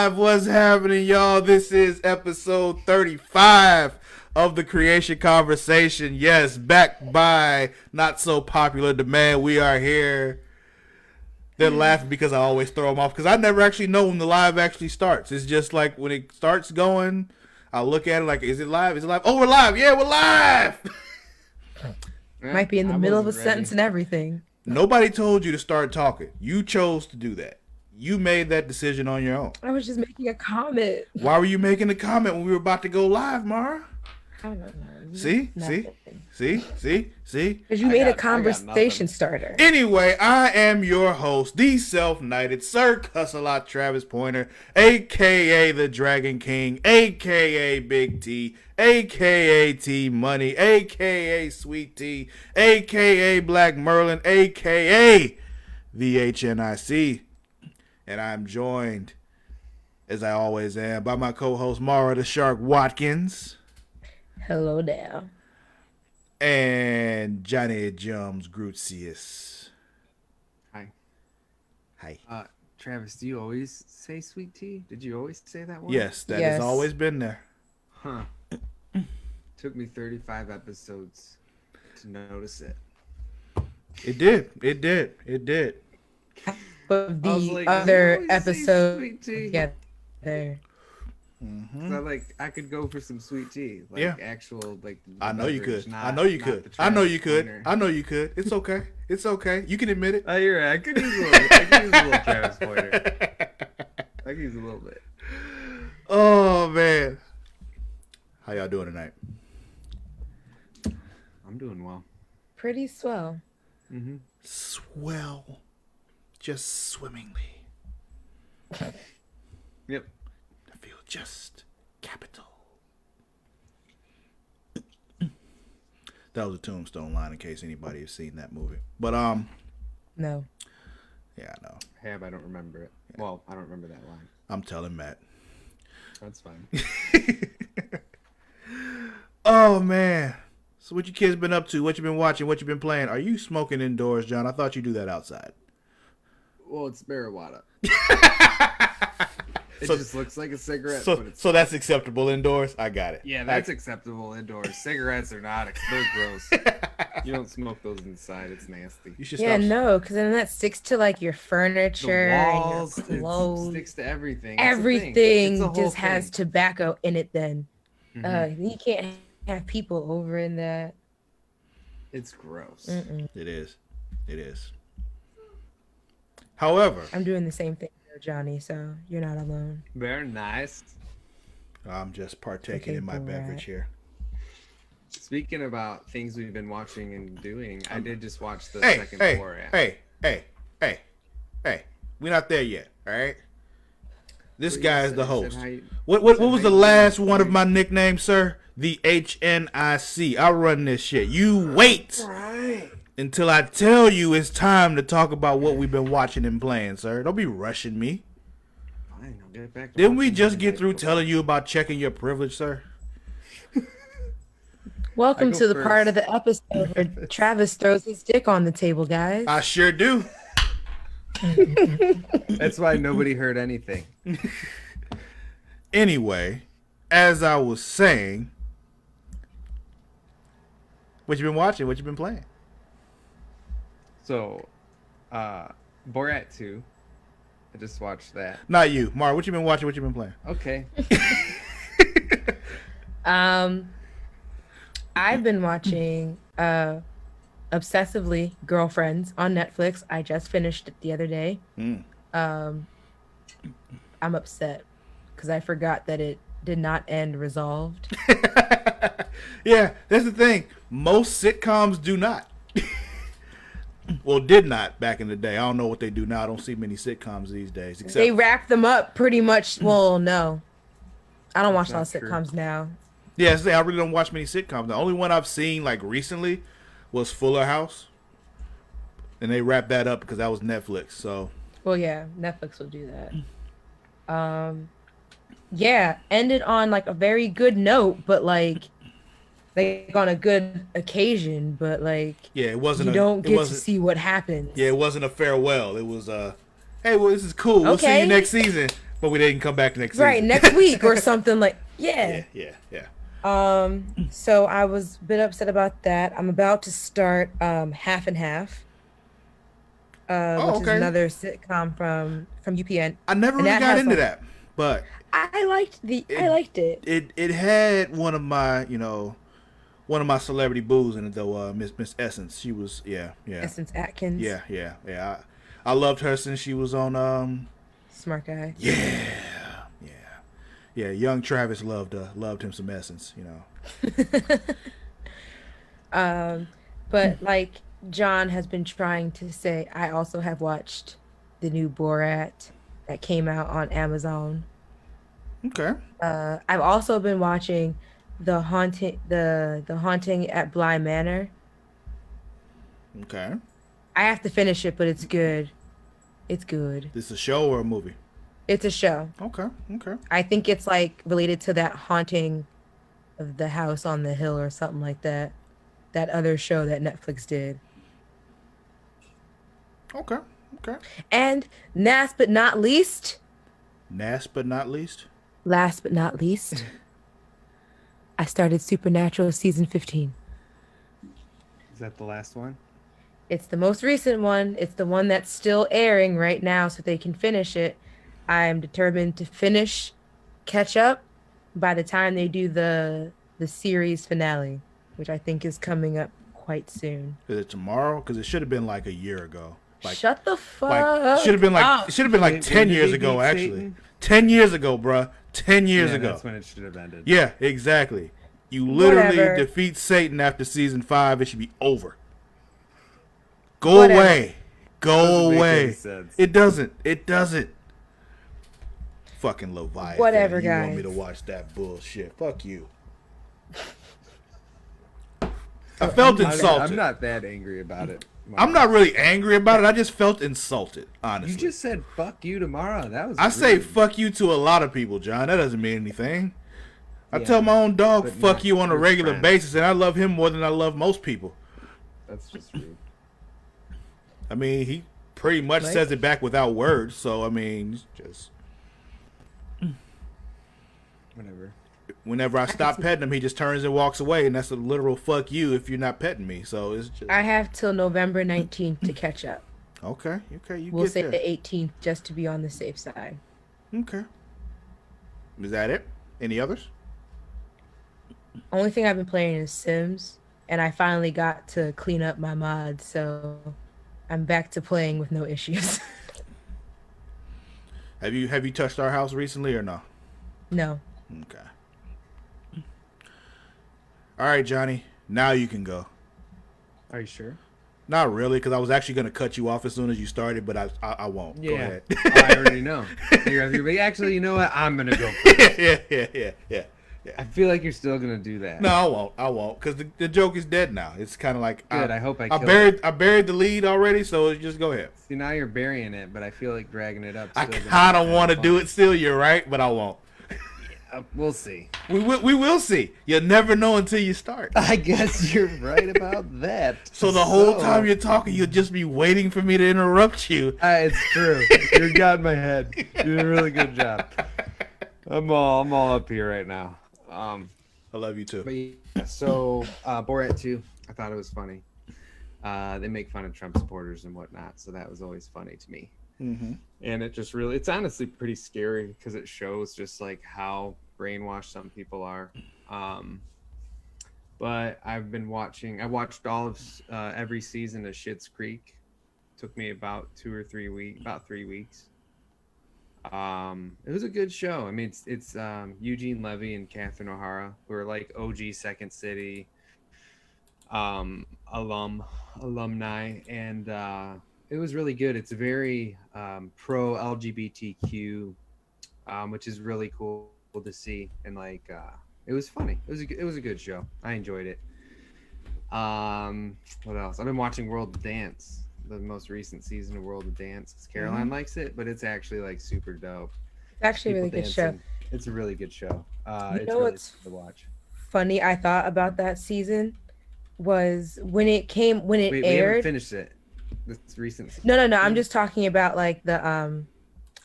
live. What's happening, y'all? This is episode 35 of the Creatia Conversation. Yes, back by not so popular demand. We are here. They're laughing because I always throw them off because I never actually know when the live actually starts. It's just like when it starts going, I look at it like, is it live? Is it live? Oh, we're live. Yeah, we're live. Might be in the middle of a sentence and everything. Nobody told you to start talking. You chose to do that. You made that decision on your own. I was just making a comment. Why were you making a comment when we were about to go live, Mara? I don't know. See? Because you made a conversation starter. Anyway, I am your host, the self-knighted Sir Cussalott Travis Pointer, a.k.a. the Dragon King, a.k.a. Big T, a.k.a. T Money, a.k.a. Sweet T, a.k.a. Black Merlin, a.k.a. the HNIC. And I'm joined, as I always am, by my co-host Mara the Shark Watkins. Hello there. And Jonny Jums Grutzius. Hi. Hi. Travis, do you always say sweet tea? Did you always say that one? Yes, that has always been there. Huh. Took me 35 episodes to notice it. It did. But the like, other episode, yeah, there. So I could go for some sweet tea, actual I know you could. Not, I know you could. I know you could. It's okay. It's okay. You can admit it. Oh, you're right. I could use a little Travis Pointer. I could use a little bit. Oh man, how y'all doing tonight? I'm doing well. Pretty swell. Mm-hmm. Swell, just swimmingly. Yep. I feel just capital. That was a Tombstone line in case anybody has seen that movie. But No. yeah, I know. I don't remember it. Yeah. Well, I don't remember that line. I'm telling Matt. That's fine. Oh man. So what you kids been up to? What you been watching? What you been playing? Are you smoking indoors, John? I thought you do that outside. Well, it's marijuana. It just looks like a cigarette. So that's acceptable indoors? I got it. Yeah, that's acceptable indoors. Cigarettes are not. They're gross. You don't smoke those inside. It's nasty. You should no, because then that sticks to like your furniture, the walls, and your clothes. It sticks to everything. Everything just has tobacco in it then. Mm-hmm. You can't have people over in that. It's gross. Mm-mm. It is. However, I'm doing the same thing, Johnny, so you're not alone. Very nice. I'm just partaking in my beverage here. Speaking about things we've been watching and doing, I did just watch the second Borat. Hey, we're not there yet, all right? This guy is the host. What was the last one of my nicknames, sir? The HNIC. I run this shit. You wait until I tell you it's time to talk about what we've been watching and playing, sir. Don't be rushing me. Fine, I'll get back to Didn't we just get through telling you about checking your privilege, sir? Welcome to the part of the episode where Travis throws his dick on the table, guys. I sure do. That's why nobody heard anything. Anyway, as I was saying, what you been watching? What you been playing? So, Borat 2. I just watched that. Not you, Mar. What you been watching? What you been playing? Okay. I've been watching obsessively Girlfriends on Netflix. I just finished it the other day. I'm upset because I forgot that it did not end resolved. Yeah, that's the thing. Most sitcoms do not. Well, did not back in the day. I don't know what they do now. I don't see many sitcoms these days. Except they wrap them up pretty much. Well, no. I don't watch a lot of sitcoms now. Yeah, I really don't watch many sitcoms. The only one I've seen like recently was Fuller House. And they wrapped that up because that was Netflix. So well, yeah, Netflix will do that. Yeah, ended on like a very good note, but like on a good occasion, but like yeah, it wasn't. You don't get to see what happens. Yeah, it wasn't a farewell. It was hey, well, this is cool. We'll see you next season. But we didn't come back next season. Right, next week or something like yeah. Yeah. So I was a bit upset about that. I'm about to start Half and Half. Which is another sitcom from UPN. I never really got into that, but I liked it. It had one of my celebrity boos in it though. Miss Essence. She was Essence Atkins. Yeah. I loved her since she was on Smart Guy. Yeah. Young Travis loved him some Essence. But like John has been trying to say, I also have watched the new Borat that came out on Amazon. Okay. I've also been watching the haunting at Bly Manor. Okay. I have to finish it, but it's good. It's good. This a show or a movie? It's a show. Okay. I think it's like related to that haunting of the house on the hill or something like that. That other show that Netflix did. Okay. And last but not least. Last but not least, I started Supernatural season 15. Is that the last one? It's the most recent one. It's the one that's still airing right now so they can finish it. I'm determined to catch up by the time they do the series finale, which I think is coming up quite soon. Is it tomorrow? Because it should have been like a year ago. Like, shut the fuck up. Should have been like 10 years ago, actually. Satan? 10 years ago, bruh. 10 years ago. That's when it should have ended. Yeah, exactly. You literally defeat Satan after season 5. It should be over. Go away. It doesn't. Fucking Leviathan. Whatever, you guys. Want me to watch that bullshit. Fuck you. I felt insulted. I'm not that angry about it. I'm not really angry about it. I just felt insulted, honestly. You just said "fuck you" tomorrow. That was. I say "fuck you" to a lot of people, John. That doesn't mean anything. I tell my own dog "fuck you" on a regular basis, and I love him more than I love most people. That's just rude. I mean, he pretty much says it back without words. So I mean, just whatever. Whenever I stop petting him, he just turns and walks away, and that's a literal "fuck you" if you're not petting me. So it's just. I have till November 19th to catch up. Okay. We'll say the 18th just to be on the safe side. Okay. Is that it? Any others? Only thing I've been playing is Sims, and I finally got to clean up my mods, so I'm back to playing with no issues. Have you touched our house recently or no? No. Okay. All right, Johnny. Now you can go. Are you sure? Not really, because I was actually going to cut you off as soon as you started, but I won't. Yeah. Go ahead. I already know. Actually, you know what? I'm going to go first. Yeah. I feel like you're still going to do that. No, I won't, because the joke is dead now. It's kind of like... Good, I hope I buried the lead already, so just go ahead. See, now you're burying it, but I feel like dragging it up. I kind of want to do it still, you're right, but I won't. We'll see. We will see. You'll never know until you start. I guess you're right about that. So the whole time you're talking, you'll just be waiting for me to interrupt you. It's true. You got in my head. You did a really good job. I'm all up here right now. I love you too. But yeah, so Borat 2, I thought it was funny. They make fun of Trump supporters and whatnot, so that was always funny to me. Mm-hmm. And it's honestly pretty scary because it shows just like how brainwashed some people are. But I watched all of every season of Schitt's Creek. Took me about 3 weeks. It was a good show. I mean, it's Eugene Levy and Catherine O'Hara, who are like OG Second City alumni, and it was really good. It's very pro LGBTQ, which is really cool to see, and like it was funny. It was a good show. I enjoyed it. What else? I've been watching World of Dance, the most recent season of World of Dance, because Caroline likes it, but it's actually like super dope. It's actually a really good show. It's a really good show. It's know really what's fun to watch. Funny I thought about that season was when it aired. We haven't finished it. This recent season. No. I'm just talking about like the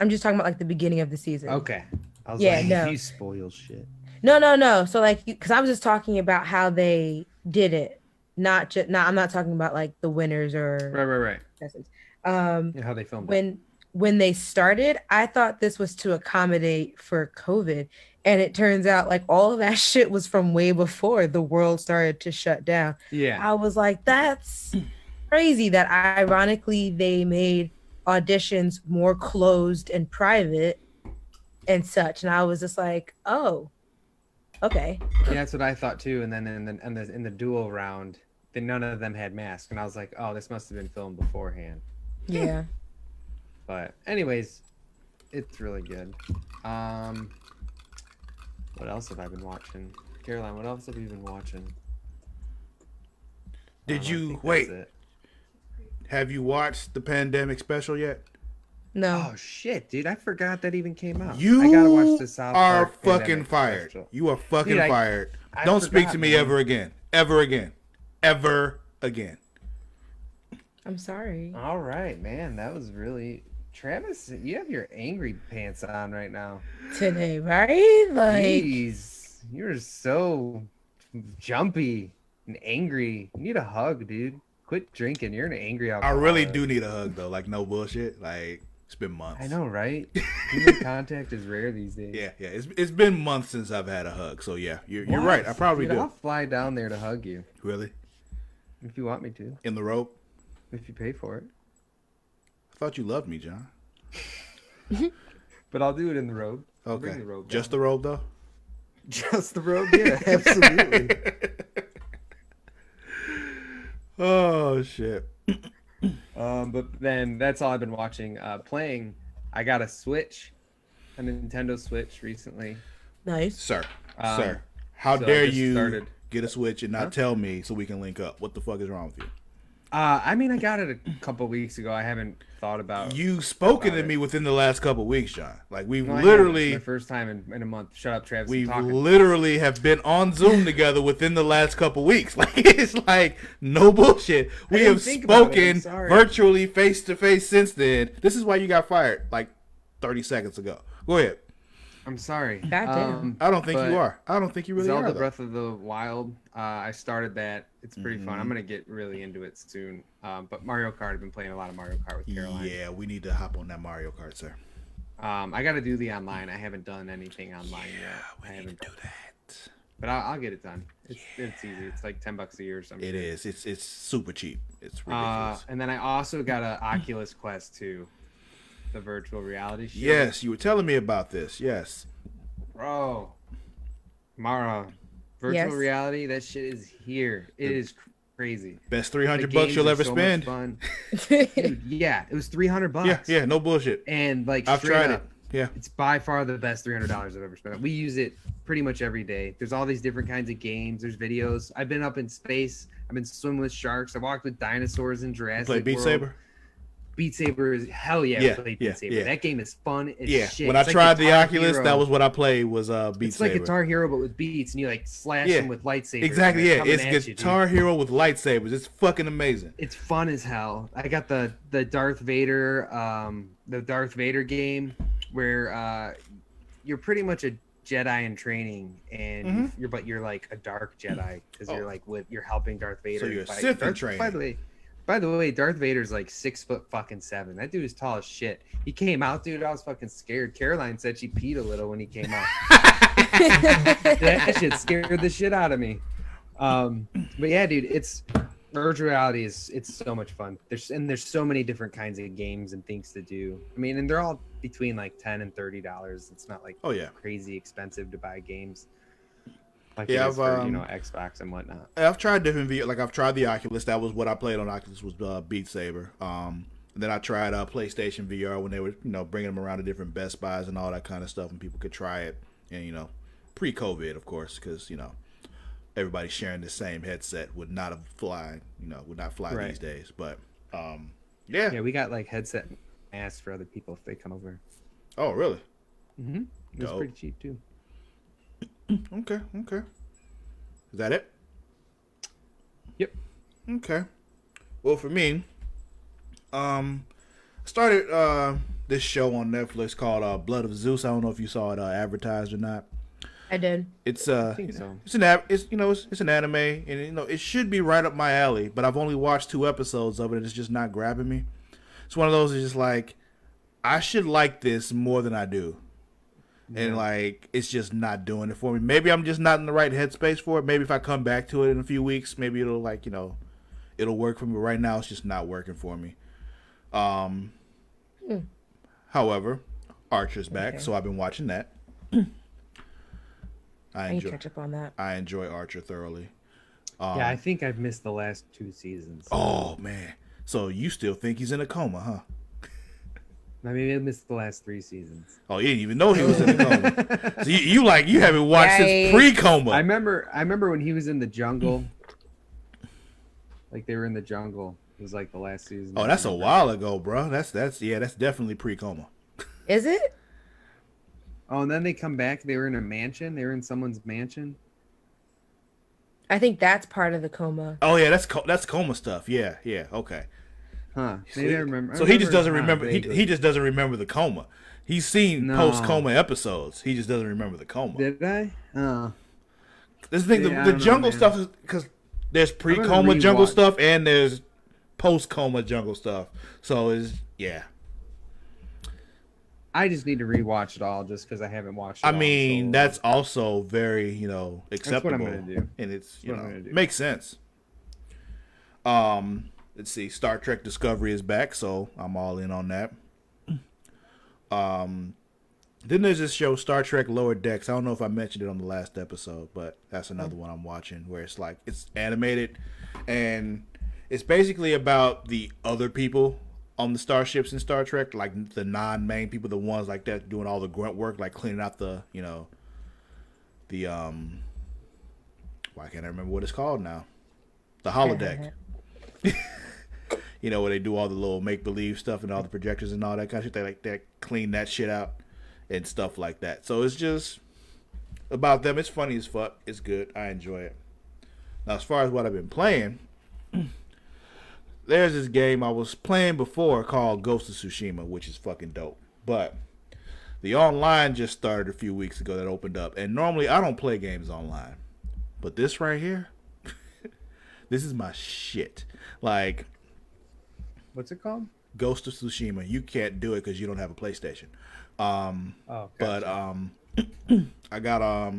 I'm just talking about like the beginning of the season. Okay. I was Yeah, like, no. You spoil shit. No. So like, because I was just talking about how they did it, not just. Not. I'm not talking about like the winners or right. contestants. Um, Yeah, how they filmed it. when they started, I thought this was to accommodate for COVID, and it turns out like all of that shit was from way before the world started to shut down. Yeah. I was like, that's crazy. That ironically they made auditions more closed and private and such, and I was just like, oh, okay. Yeah, that's what I thought too. And then in the dual round, then none of them had masks, and I was like, oh, this must have been filmed beforehand. Yeah. But anyways, it's really good. What else have I been watching? Caroline, what else have you been watching? Did I you think wait? that's it. Have you watched the pandemic special yet? No. Oh shit, dude! I forgot that even came out. You I gotta watch the South are Park fucking Pandemic fired. Special. You are fucking Dude, fired. I Don't speak forgot, to me man. ever again. Ever again. Ever again. I'm sorry. All right, man. That was really Travis. You have your angry pants on right now. Today, right? Like, Jeez, you're so jumpy and angry. You need a hug, dude. Quit drinking. You're an angry I alcoholic. really do need a hug though. Like no bullshit. Like it's been months. I know, right? Human contact is rare these days. Yeah. It's been months since I've had a hug. So yeah, you're right. I probably Dude, do. I'll fly down there to hug you Really? if you want me to. In the rope? If you pay for it. I thought you loved me, John. But I'll do it in the robe. I'll Okay. bring the robe Just down. the robe though? Just the robe, yeah, absolutely. Oh shit. But then that's all I've been watching. Playing, I got a Switch, a Nintendo Switch recently. nice. Sir. Um, Sir. How so I dare just you started- get a Switch and not tell me so we can link up? What the fuck is wrong with you? I mean, I got it a couple weeks ago. I haven't thought about. You've spoken about to it. me within the last couple weeks, John. Like we've No, I haven't. It's literally my first time in a month. Shut up, Travis. I'm we've talking. literally have been on Zoom together within the last couple weeks. Like it's like no bullshit. We didn't have think about it. I'm spoken sorry. virtually face to face since then. This is why you got fired like 30 seconds ago. Go ahead. I'm sorry. Goddamn. I don't think But you are. I don't think you really Zelda are. Though. Breath of the Wild. I started that. It's pretty fun. I'm gonna get really into it soon. But Mario Kart. I've been playing a lot of Mario Kart with Caroline. Yeah, we need to hop on that Mario Kart, sir. I got to do the online. I haven't done anything online yet. I haven't. Do that. But I'll get it done. It's easy. It's like $10 a year or something. It is. It's super cheap. It's ridiculous. And then I also got an Oculus Quest 2, the virtual reality shit. Yes, you were telling me about this. Yes. Bro, Mara, virtual Yes. reality, that shit is here. It is crazy. Best The $300 games you'll are ever so much spend. fun. Dude, yeah, it was $300. Yeah, no bullshit. And like I've straight tried up, it. Yeah. it's by far the best $300 I've ever spent. We use it pretty much every day. There's all these different kinds of games. There's videos. I've been up in space. I've been swimming with sharks. I walked with dinosaurs in Jurassic Play Beat World. Saber? Beat Saber is hell yeah. Yeah, I played yeah, Beat Saber. yeah. That game is fun as Yeah. shit. When I It's like tried the Guitar Oculus, Hero. that was what I played was Beat It's like Saber. Guitar Hero but with beats, and you like slash Yeah. them with lightsabers. Exactly, and they're yeah. coming It's at you, dude. Guitar Hero with lightsabers. It's fucking amazing. It's fun as hell. I got the Darth Vader game where you're pretty much a Jedi in training, and you're like a dark Jedi because you're like you're helping Darth Vader. So you're a fight. Sith in Darth- training. By the way, Darth Vader's like 6'7". That dude is tall as shit. He came out, dude. I was fucking scared. Caroline said she peed a little when he came out. That shit scared the shit out of me. But yeah, dude, it's virtual reality it's so much fun. There's so many different kinds of games and things to do. I mean, and they're all between like $10 and $30. It's not like Oh, yeah. crazy expensive to buy games. Like Yeah, it is I've, for, Xbox and whatnot. I've tried different VR. Like I've tried the Oculus. That was what I played on Oculus was Beat Saber. And then I tried PlayStation VR when they were bringing them around to different Best Buys and all that kind of stuff, and people could try it. And pre-COVID, of course, because everybody sharing the same headset would not fly Right. these days. But yeah. Yeah, we got like headset masks for other people if they come over. Oh, really? Mm-hmm. It was Dope. pretty cheap too. Okay. Is that it? Yep. Okay. Well, for me, I started this show on Netflix called Blood of Zeus. I don't know if you saw it advertised or not. I did. It's I think so. it's an anime, and it should be right up my alley. But I've only watched 2 episodes of it, and it's just not grabbing me. It's one of those. It's just like I should like this more than I do, and like it's just not doing it for me. Maybe I'm just not in the right headspace for it. Maybe if I come back to it in a few weeks, maybe it'll it'll work for me. But right now, it's just not working for me. However, Archer's back, so I've been watching that. I need to catch up on that. I enjoy Archer thoroughly. Yeah, I think I've missed the last 2 seasons. Oh man! So you still think he's in a coma, huh? I mean, I missed the last 3 seasons. Oh, you didn't even know he was in a coma. So you haven't watched since pre-coma. I remember when he was in the jungle. Like they were in the jungle. It was like the last season. Oh, that's a while ago, bro. That's definitely pre-coma. Is it? Oh, and then they come back. They were in a mansion. They were in someone's mansion. I think that's part of the coma. Oh yeah, that's coma stuff. Yeah, okay. Huh? Maybe I remember. So he just doesn't remember. He just doesn't remember the coma. He's seen post-coma episodes. He just doesn't remember the coma. Did I? Oh. This is the thing. The jungle stuff is because there's pre-coma jungle stuff and there's post-coma jungle stuff. So I just need to rewatch it all just because I haven't watched it. I mean, that's also very, acceptable. That's what I'm gonna do. And it's, makes sense. Let's see. Star Trek Discovery is back, so I'm all in on that. Then there's this show, Star Trek Lower Decks. I don't know if I mentioned it on the last episode, but that's another one I'm watching where it's like, it's animated and it's basically about the other people on the starships in Star Trek, like the non-main people, the ones like that doing all the grunt work, like cleaning out the why can't I remember what it's called now? The holodeck. Where they do all the little make-believe stuff and all the projectors and all that kind of shit. They clean that shit out and stuff like that. So it's just about them. It's funny as fuck. It's good. I enjoy it. Now, as far as what I've been playing, there's this game I was playing before called Ghost of Tsushima, which is fucking dope. But the online just started a few weeks ago that opened up. And normally I don't play games online. But this right here, this is my shit. Like, what's it called? Ghost of Tsushima. You can't do it because you don't have a PlayStation. Gotcha. But I got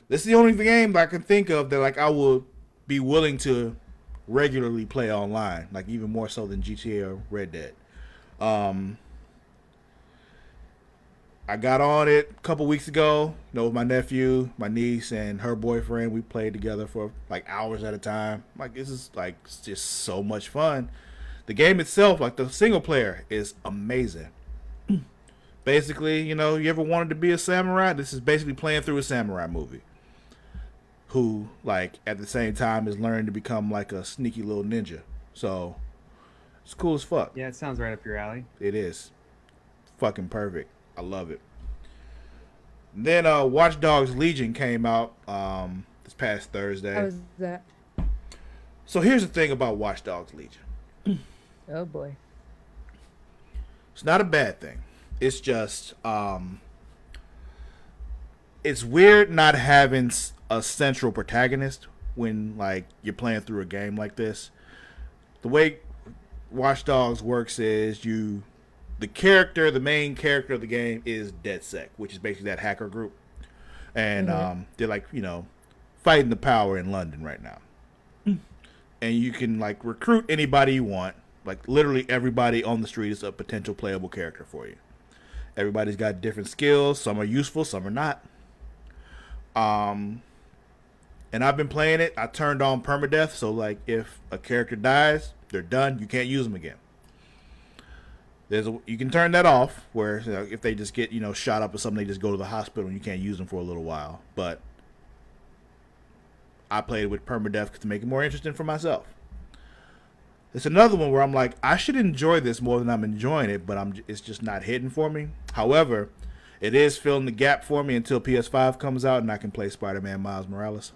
this is the only game that I can think of that like I would be willing to regularly play online, like even more so than GTA or Red Dead. I got on it a couple weeks ago, with my nephew, my niece, and her boyfriend. We played together for like hours at a time. Like, this is like just so much fun. The game itself, like the single player, is amazing. Basically, you ever wanted to be a samurai? This is basically playing through a samurai movie. Who, like, at the same time is learning to become like a sneaky little ninja. So, it's cool as fuck. Yeah, it sounds right up your alley. It is. Fucking perfect. I love it. Then Watch Dogs Legion came out this past Thursday. How was that? So here's the thing about Watch Dogs Legion. Oh boy. It's not a bad thing. It's just it's weird not having a central protagonist when like you're playing through a game like this. The way Watch Dogs works is the main character of the game is DedSec, which is basically that hacker group. And they're like, fighting the power in London right now. And you can like recruit anybody you want. Like literally everybody on the street is a potential playable character for you. Everybody's got different skills. Some are useful, some are not. And I've been playing it. I turned on permadeath, so like if a character dies, they're done. You can't use them again. You can turn that off, where if they just get shot up or something, they just go to the hospital and you can't use them for a little while. But I played with permadeath to make it more interesting for myself. It's another one where I'm like, I should enjoy this more than I'm enjoying it, but it's just not hitting for me. However, it is filling the gap for me until PS5 comes out and I can play Spider-Man Miles Morales.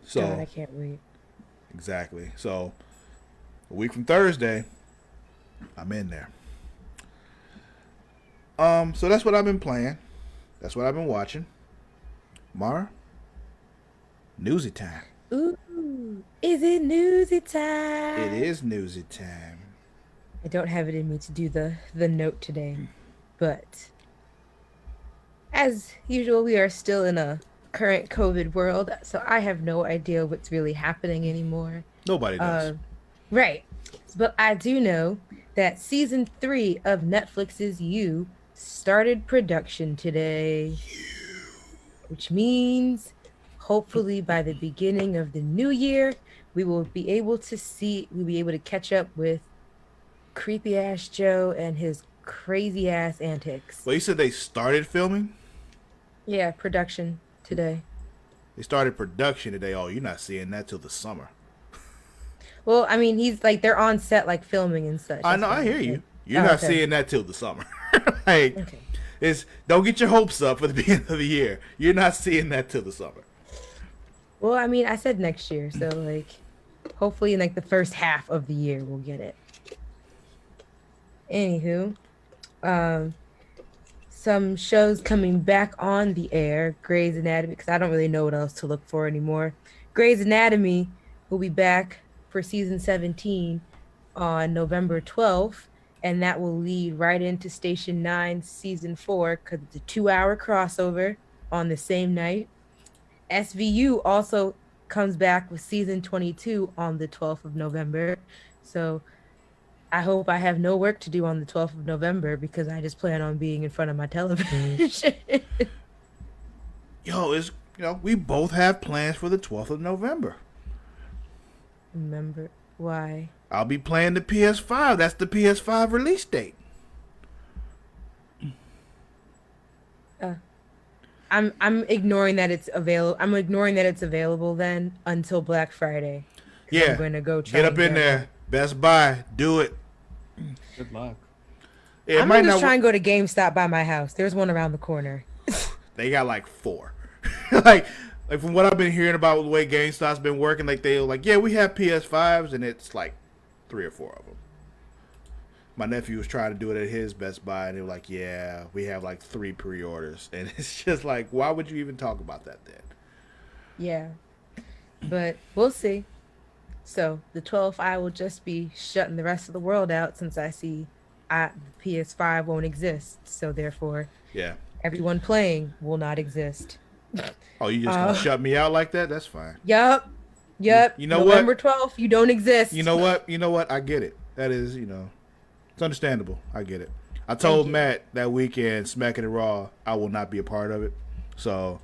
So God, I can't wait. Exactly. So a week from Thursday, I'm in there. So that's what I've been playing. That's what I've been watching. Mara, newsy time. Ooh, is it newsy It time? is newsy time. I don't have it in me to do the note today, but as usual, we are still in a current COVID world, so I have no idea what's really happening anymore. Nobody does. Uh, right. But I do know that season 3 of Netflix's You started production today, which means hopefully by the beginning of the new year, we'll be able to catch up with creepy ass Joe and his crazy ass antics. Well, you said they started filming. Yeah, production today. They started production today. Oh, you're not seeing that till the summer. Well, I mean, he's like they're on set like filming and such. I That's know. what I I hear said. you. You're Oh, not okay. seeing that till the summer. Like, Okay. it's don't get your hopes up for the beginning of the year. You're not seeing that till the summer. Well, I mean, I said next year, so like hopefully in like the first half of the year we'll get it. Anywho, um some shows coming back on the air, Grey's Anatomy, because I don't really know what else to look for anymore. Grey's Anatomy will be back for season 17 on November 12th, and that will lead right into Station 9 season 4 because it's a 2-hour crossover on the same night. SVU also comes back with season 22 on the 12th of November. So I hope I have no work to do on the 12th of November because I just plan on being in front of my television. Yo, it's we both have plans for the 12th of November. Remember why? I'll be playing the PS5. That's the PS5 release date. Uh, I'm ignoring that it's available. I'm ignoring that it's available then until Black Friday. 'Cause Yeah. I'm going to go try Get and up in get there. one. Best Buy. Do it. Good luck. It I'm might gonna just not. try and go to GameStop by my house. There's one around the corner. They got like 4. like from what I've been hearing about the way GameStop's been working, like they were like, yeah, we have PS5s, and it's like 3 or 4 of them. My nephew was trying to do it at his Best Buy, and they were like, yeah, we have like 3 pre-orders, and it's just like, why would you even talk about that then? Yeah, but we'll see. So the 12th, I will just be shutting the rest of the world out since I see the PS5 won't exist. So therefore, Yeah. everyone playing will not exist. Oh, you just gonna shut me out like that? That's fine. Yup. Yup. You know what? November 12th, you don't exist. You know what? You know what? I get it. That is, it's understandable. I get it. I told you. Matt that weekend, Smacking It Raw, I will not be a part of it. So,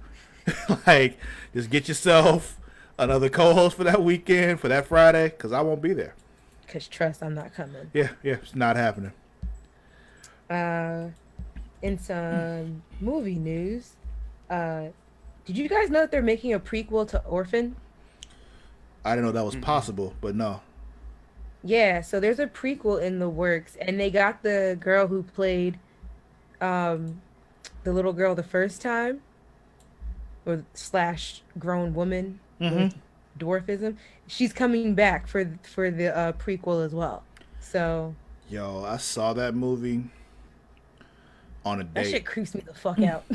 like, just get yourself another co-host for that weekend, for that Friday, because I won't be there. Because trust, I'm not coming. Yeah, it's not happening. In some movie news, did you guys know that they're making a prequel to Orphan? I didn't know that was possible, but no. Yeah, so there's a prequel in the works, and they got the girl who played the little girl the first time, or slash grown woman with dwarfism. She's coming back for the prequel as well. So Yo, I saw that movie on a that date. shit creeps me the fuck out.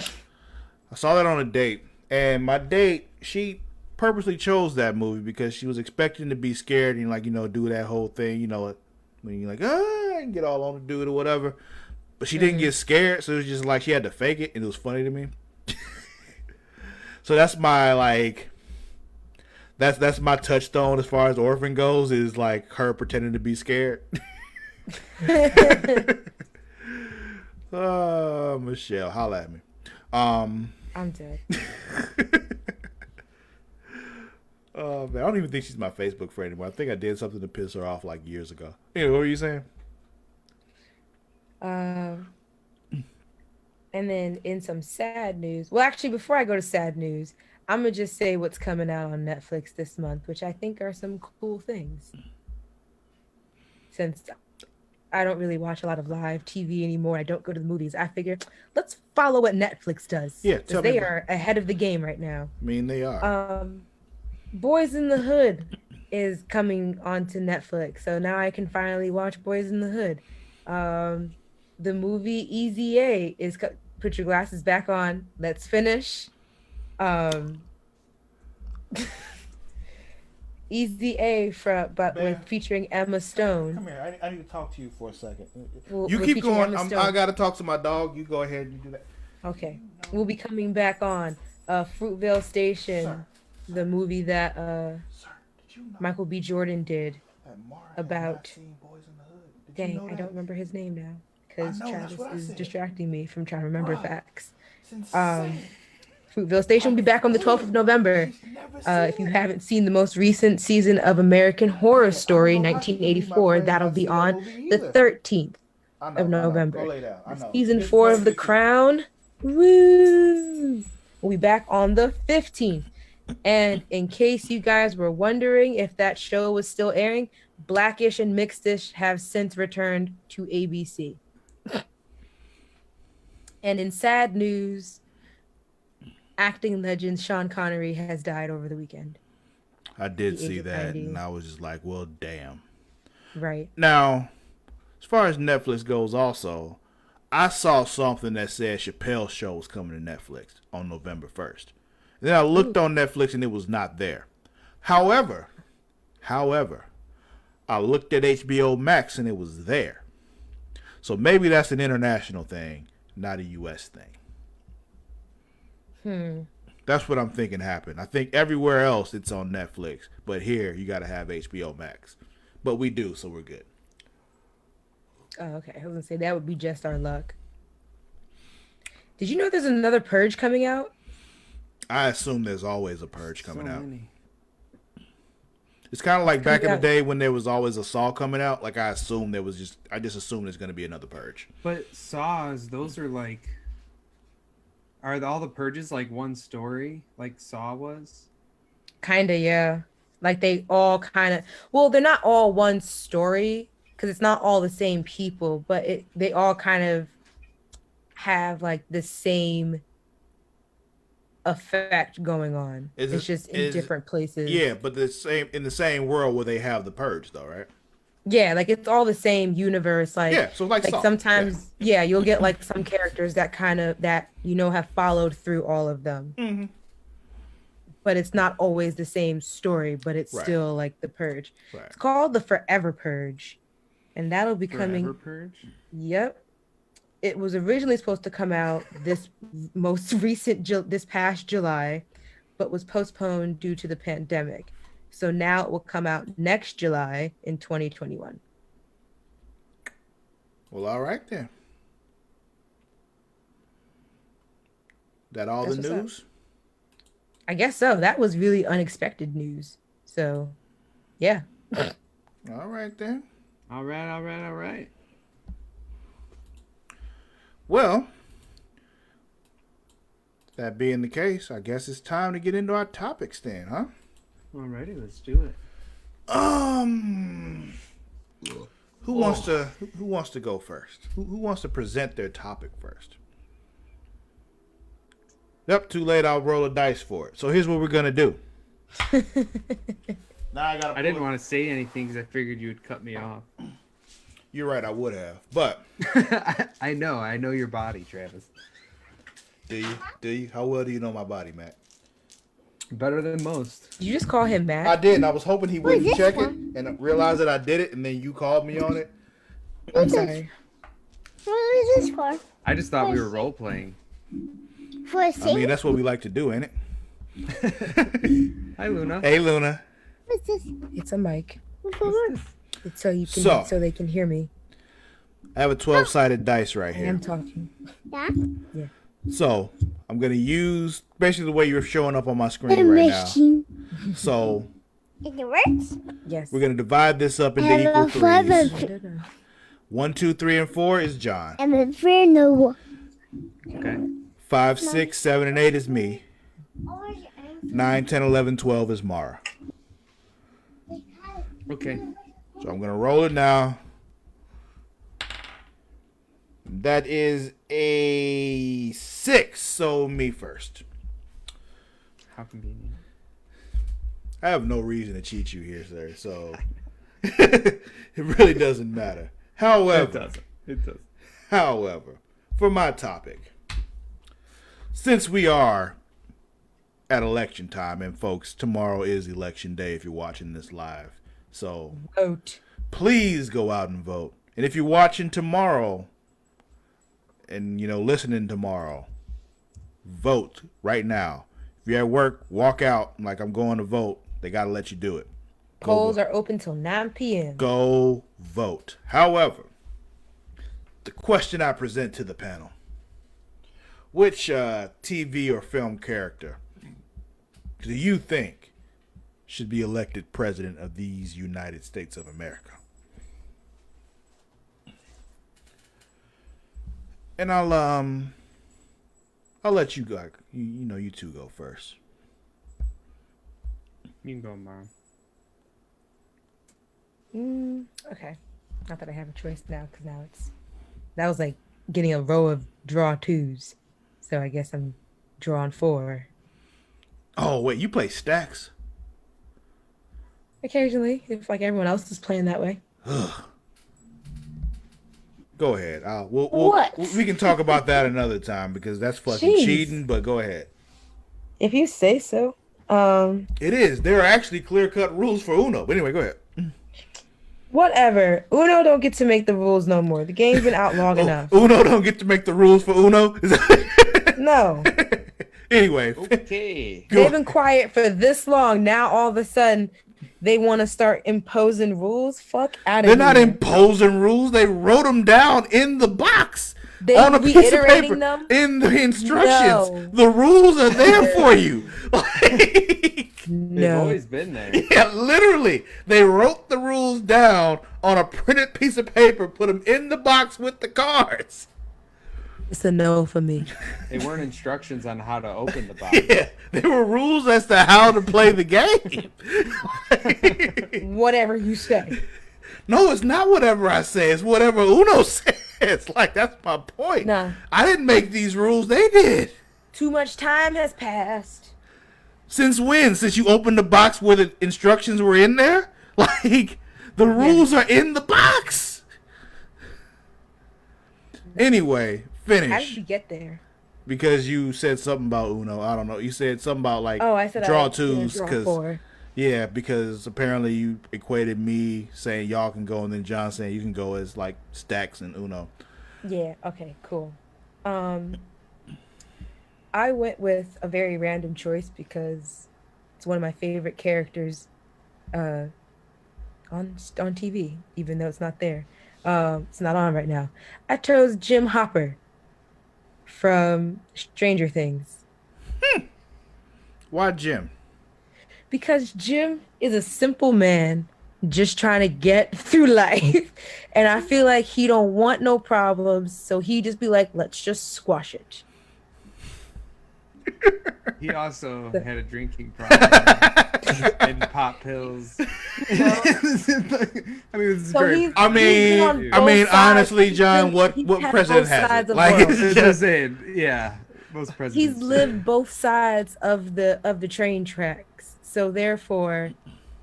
I saw that on a date, and my date, she purposely chose that movie because she was expecting to be scared and do that whole thing, when you're like, and get all on the dude or whatever. But she didn't get scared, so it was just like she had to fake it, and it was funny to me. So that's my that's my touchstone as far as Orphan goes, is like her pretending to be scared. Oh, Michelle, holla at me. I'm dead. Oh man, I don't even think she's my Facebook friend anymore. I think I did something to piss her off like years ago. Anyway, what were you saying? And then in some sad news, well, actually, before I go to sad news, I'm gonna just say what's coming out on Netflix this month, which I think are some cool things. Since I don't really watch a lot of live TV anymore, I don't go to the movies. I figure let's follow what Netflix does. Yeah, because tell me they about- are ahead of the game right now. I mean, they are. Boys in the Hood is coming onto Netflix, so now I can finally watch Boys in the Hood. the movie Easy A is put your glasses back on. Let's finish. Um, Easy A but Bear, with featuring Emma Stone. come here. I need to talk to you for a second. We'll, You we're keep featuring going. Emma I Stone. gotta talk to my dog. You go ahead and you do that. Okay, we'll be coming back on Fruitvale Station, Sir, the movie that Sir, did you know Michael B. Jordan did that Mara has not about. seen Boys in the Hood? Did you Dang, know I that? don't remember his name now I because know, that's Travis what I is said. distracting me from trying to remember Bruh, facts. it's insane. Fruitvale Station will be back on the 12th of November. She's never If you seen it. haven't seen the most recent season of American Horror I Story, don't know how she can be my 1984, friend and that'll not be see that on movie the either. 13th I of know. Go November. lay down. I know. Season Just 4 play of The PQ. Crown, woo, will be back on the 15th. And in case you guys were wondering if that show was still airing, Blackish and Mixedish have since returned to ABC. And in sad news, acting legend Sean Connery has died over the weekend. I did The age see of that, 90. and I was just like, well, damn. Right. Now, as far as Netflix goes, also, I saw something that said Chappelle's show was coming to Netflix on November 1st. And then I looked on Netflix, and it was not there. However, I looked at HBO Max, and it was there. So maybe that's an international thing, not a U.S. thing. That's what I'm thinking happened. I think everywhere else it's on Netflix, but here you got to have HBO Max. But we do, so we're good. Oh, okay. I was gonna say that would be just our luck. Did you know there's another Purge coming out? I assume there's always a Purge coming out. Many. It's kind of like back in the out. day when there was always a Saw coming out. Like I just assumed there's going to be another Purge. But Saws, those are like, are all the Purges like one story, like Saw was? Kinda, yeah. Like they all kind of, well, they're not all one story because it's not all the same people, but they all kind of have like the same effect going on. It's just in different places. Yeah, but in the same world where they have the Purge, though, right? Yeah, like it's all the same universe. Like Yeah, so like Saw. sometimes, yeah, you'll get like some characters that have followed through all of them. Mm-hmm. But it's not always the same story, but it's Right. still like the Purge. Right. It's called the Forever Purge. And that'll be Forever coming. Purge? Yep. It was originally supposed to come out this past July, but was postponed due to the pandemic. So now it will come out next July in 2021. Well, all right then. That all That's the what's up. news? I guess so. That was really unexpected news. So, yeah. All right then. All right. Well, that being the case, I guess it's time to get into our topics then, huh? Alrighty, let's do it. Who wants to go first? Who wants to present their topic first? Yep, too late. I'll roll a dice for it. So here's what we're gonna do. Now I didn't want to say anything because I figured you would cut me off. You're right. I would have, but I know your body, Travis. do you? How well do you know my body, Matt? Better than most. Did you just call him Matt? I did, and I was hoping he wouldn't this check one? it and realize that I did it, and then you called me on it. I'm sorry. What is this for? I just thought we were role playing. For a I sing? mean, that's what we like to do, ain't it? Hi, Luna. Hey, Luna. What's this? It's a mic. What's for? It's so they can hear me. I have a 12-sided dice right I here. am talking. Yeah? So I'm gonna use basically the way you're showing up on my The screen right now. machine. So It works? Yes. we're gonna divide this up into And equal a five threes. 1, 2, 3, and 4 is John. I'm a friend of Okay. 5, 6, 7, and 8 is me. 9, 10, 11, 12 is Mara. Okay. So I'm gonna roll it now. That is a 6. So me first. How convenient. I have no reason to cheat you here, sir. So it really doesn't matter. It However, doesn't. It does. However, for my topic, since we are at election time, and folks, tomorrow is election day if you're watching this live. So Vote. please go out and vote. And if you're watching tomorrow and, listening tomorrow, vote right now. If you're at work, walk out like I'm going to vote. They got to let you do it. Polls are open till 9 p.m. Go vote. However, the question I present to the panel, which TV or film character do you think should be elected president of these United States of America? And I'll let you go. You two go first. You can go, Mom. Okay. Not that I have a choice now, because now that was like getting a row of draw twos. So I guess I'm drawing 4. Oh, wait, you play stacks? Occasionally, if like everyone else is playing that way. Go ahead. What? We can talk about that another time because that's fucking Jeez. cheating, but go ahead. If you say so. It is. There are actually clear-cut rules for Uno. But anyway, go ahead. Whatever. Uno don't get to make the rules no more. The game's been out long enough. Uno don't get to make the rules for Uno? No. Anyway. Okay. Go. They've been quiet for this long. Now all of a sudden they want to start imposing rules. Fuck out of They're here. not imposing rules. They wrote them down in the box. They on a piece of reiterating paper. them? In the instructions. No. The rules are there for you. Like, They've No. always been there. yeah, literally. They wrote the rules down on a printed piece of paper, put them in the box with the cards. It's a no for me. They weren't instructions on how to open the box. Yeah, there were rules as to how to play the game. Whatever you say. No, it's not whatever I say. It's whatever Uno says. Like, that's my point. Nah. I didn't make these rules. They did. Too much time has passed. Since when? Since you opened the box where the instructions were in there? Like, the rules are in the box. Anyway, How did finish. we get there? Because you said something about Uno. I don't know. You said something about, like, Oh, I said draw I twos. draw Cause, 4. yeah, because apparently you equated me saying y'all can go and then John saying you can go as, like, stacks and Uno. Yeah, okay, cool. I went with a very random choice because it's one of my favorite characters on TV, even though it's not there. It's not on right now. I chose Jim Hopper from Stranger Things Why Jim? because Jim is a simple man just trying to get through life. And I feel like he don't want no problems, so he just be like, let's just squash it. He also had a drinking problem and pop pills. I mean, this is So great. he's- I mean, on I both mean, sides. honestly, He's John, been- what he's had president both has sides it? of Like, world. it's That's what I'm just, saying. Yeah, most presidents. He's lived both sides of the train tracks, so therefore,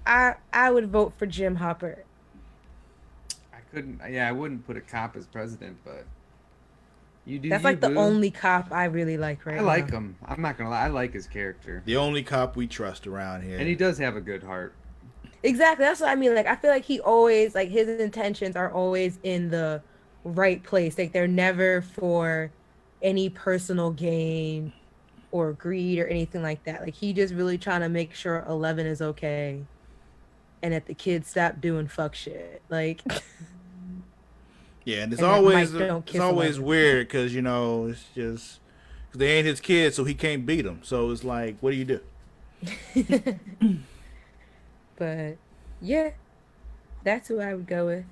I would vote for Jim Hopper. I couldn't. Yeah, I wouldn't put a cop as president, but you do. That's you, like the boo. only cop I really like right I now. like him. I'm not gonna lie. I like his character, the only cop we trust around here. and he does have a good heart. Exactly, that's what I mean. Like I feel like he always like his intentions are always in the right place. Like they're never for any personal gain or greed or anything like that. Like he just really trying to make sure 11 is okay and that the kids stop doing fuck shit. Like Yeah, and it's And that always Mike don't it's kiss always 11. weird because it's just 'cause they ain't his kids, so he can't beat them. So it's like, what do you do? But yeah, that's who I would go with.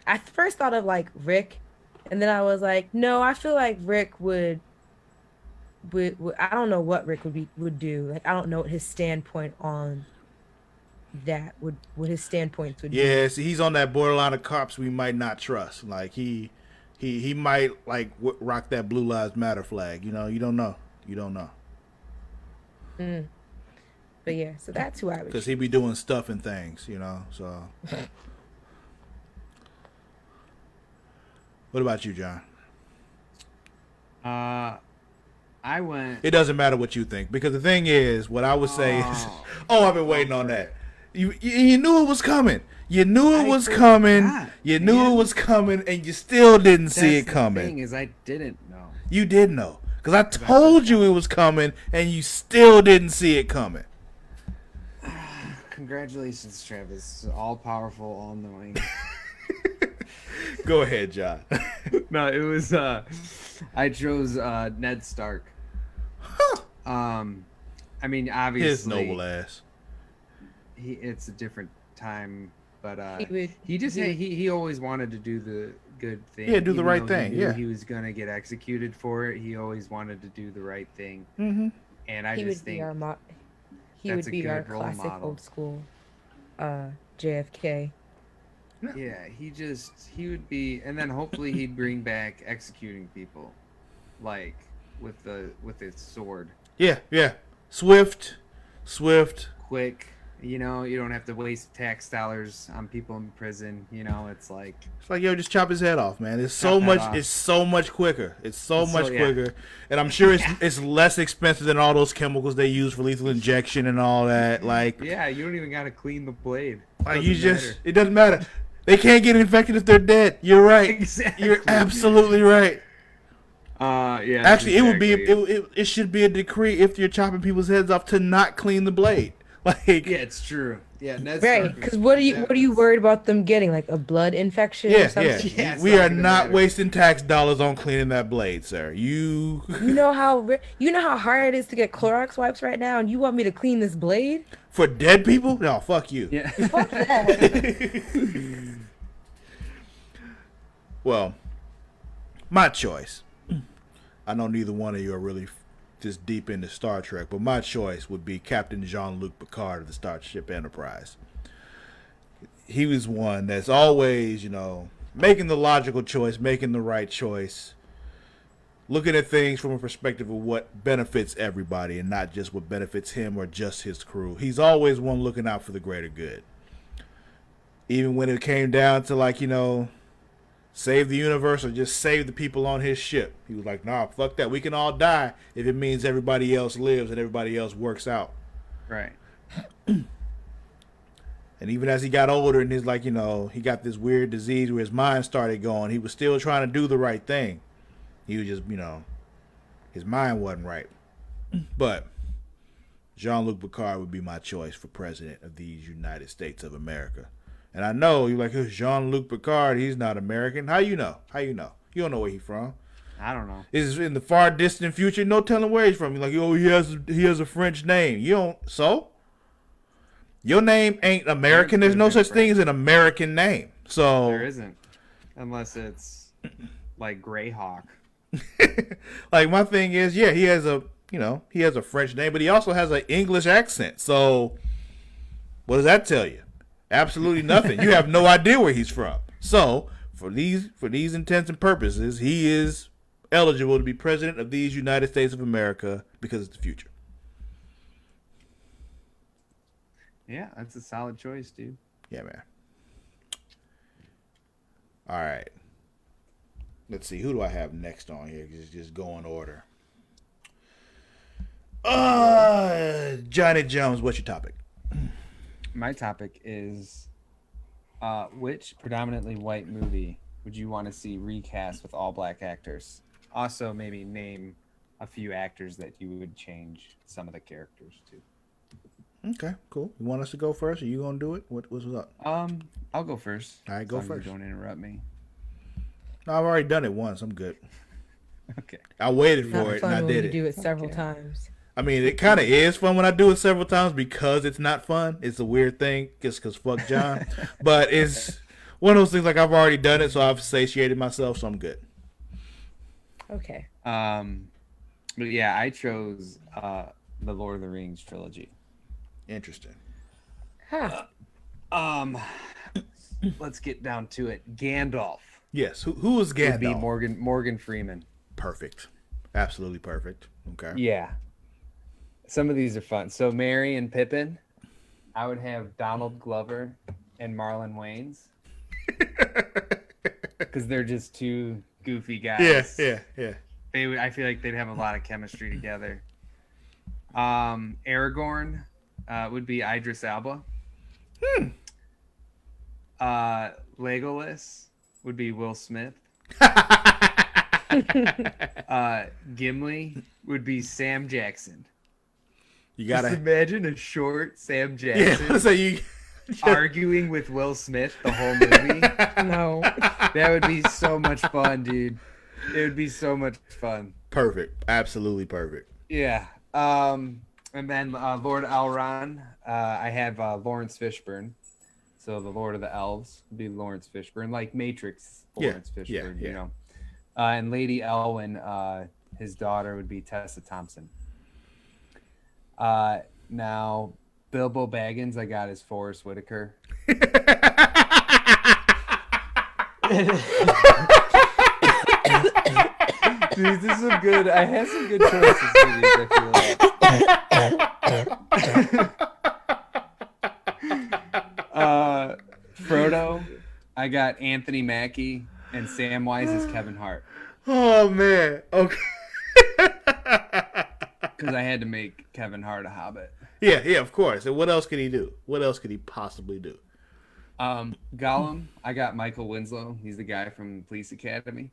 I first thought of like Rick, and then I was like, no, I feel like Rick would I don't know what Rick would do. Like I don't know what his standpoint on that what his standpoints would be. Yeah, see, he's on that borderline of cops we might not trust. Like he might like rock that Blue Lives Matter flag. You don't know. You don't know But yeah, so that's who I would. because he be doing stuff and things. So. What about you, John? I went. It doesn't matter what you think, because the thing is, what I would say is, oh, I've been waiting on that. You knew it was coming. You knew it was coming. You knew it was coming, and you still didn't see it coming. The thing is, I didn't know. You did know, because I told you it was coming, and you still didn't see it coming. Congratulations, Travis. All powerful, all knowing. Go ahead, John. No, it was. I chose Ned Stark. I mean, obviously, His noble ass. It's a different time, but He he always wanted to do the good thing. Yeah, do the Even right though thing, He knew yeah. he was gonna get executed for it. He always wanted to do the right thing. Mm-hmm. And I he just would be think our he that's would a be our good role classic model. old school JFK. yeah, he would be, and then hopefully he'd bring back executing people, like with his sword. Yeah. Swift. Quick, you don't have to waste tax dollars on people in prison. It's like It's like, yo, just chop his head off, man. It's Chop so that much. off. It's so much quicker. It's so It's much so- yeah. quicker, and I'm sure it's less expensive than all those chemicals they use for lethal injection and all that. Like, yeah, you don't even gotta clean the blade. it doesn't matter. They can't get infected if they're dead. You're right. Exactly. You're absolutely right. Yeah. Actually, exactly. it should be a decree if you're chopping people's heads off to not clean the blade. Like, Yeah, it's true. Yeah, Ned Right, Stark because was- what are you worried about them getting, like a blood infection or yeah. something? Yeah, it's We not are gonna not matter. wasting tax dollars on cleaning that blade, sir. You You know how hard it is to get Clorox wipes right now, and you want me to clean this blade? for dead people? No, fuck you. Yeah. Fuck that. Well, my choice. I know neither one of you are really just deep into Star Trek, but my choice would be Captain Jean-Luc Picard of the Starship Enterprise. He was one that's always, making the logical choice, making the right choice, looking at things from a perspective of what benefits everybody and not just what benefits him or just his crew. He's always one looking out for the greater good. Even when it came down to, save the universe or just save the people on his ship. He was like, nah, fuck that. We can all die if it means everybody else lives and everybody else works out. Right. And even as he got older and he got this weird disease where his mind started going, he was still trying to do the right thing. He was just, his mind wasn't right. But Jean-Luc Picard would be my choice for president of these United States of America. And I know you're like, who's Jean-Luc Picard? He's not American. How you know? You don't know where he's from. I don't know. Is in the far distant future. No telling where he's from. You're like, oh, he has a French name. You don't. So your name ain't American. There's no such thing as an American name. So There isn't, unless it's like Greyhawk. like my thing is, yeah, he has a French name, but he also has an English accent. So what does that tell you? Absolutely nothing. You have no idea where he's from. So for these intents and purposes, he is eligible to be president of these United States of America because it's the future. Yeah, that's a solid choice, dude. Yeah, man. All right. Let's see. Who do I have next on here? Just go in order. Johnny Jums, what's your topic? My topic is which predominantly white movie would you want to see recast with all black actors? Also, maybe name a few actors that you would change some of the characters to. Okay, cool. You want us to go first? Are you gonna do it? What's up? I'll go first. All right, go as long as first. you don't interrupt me. No, I've already done it once. I'm good. Okay. I waited Not for it fun and I when did you it. do it several Okay. times. I mean, it kind of is fun when I do it several times because it's not fun. It's a weird thing just because fuck John. But it's one of those things like I've already done it, so I've satiated myself, so I'm good. Okay. But yeah, I chose the Lord of the Rings trilogy. Interesting. Huh. Let's get down to it. Gandalf Yes. Who is would Gandalf? be Morgan Freeman. Perfect. Absolutely perfect. Okay. Yeah. Some of these are fun. So Merry and Pippin, I would have Donald Glover and Marlon Wayans because they're just two goofy guys. Yeah. I feel like they'd have a lot of chemistry together. Aragorn would be Idris Elba. Legolas would be Will Smith. Gimli would be Sam Jackson. You gotta Just imagine a short Sam yeah. Jackson So you arguing with Will Smith the whole movie. No. That would be so much fun, dude. It would be so much fun. perfect, absolutely perfect. Yeah. And then Lord Elrond, I have Lawrence Fishburne. So the Lord of the Elves would be Lawrence Fishburne, like Matrix Lawrence Fishburne, yeah. you know. And Lady Elwyn, his daughter would be Tessa Thompson. Now Bilbo Baggins, I got as Forrest Whitaker. Dude, this is some good. I had some good choices for these, I feel like. Frodo, I got Anthony Mackie, and Samwise is Kevin Hart. Oh man, okay. Because I had to make Kevin Hart a Hobbit. Yeah, of course. And what else could he do? What else could he possibly do? Gollum, I got Michael Winslow. He's the guy from Police Academy.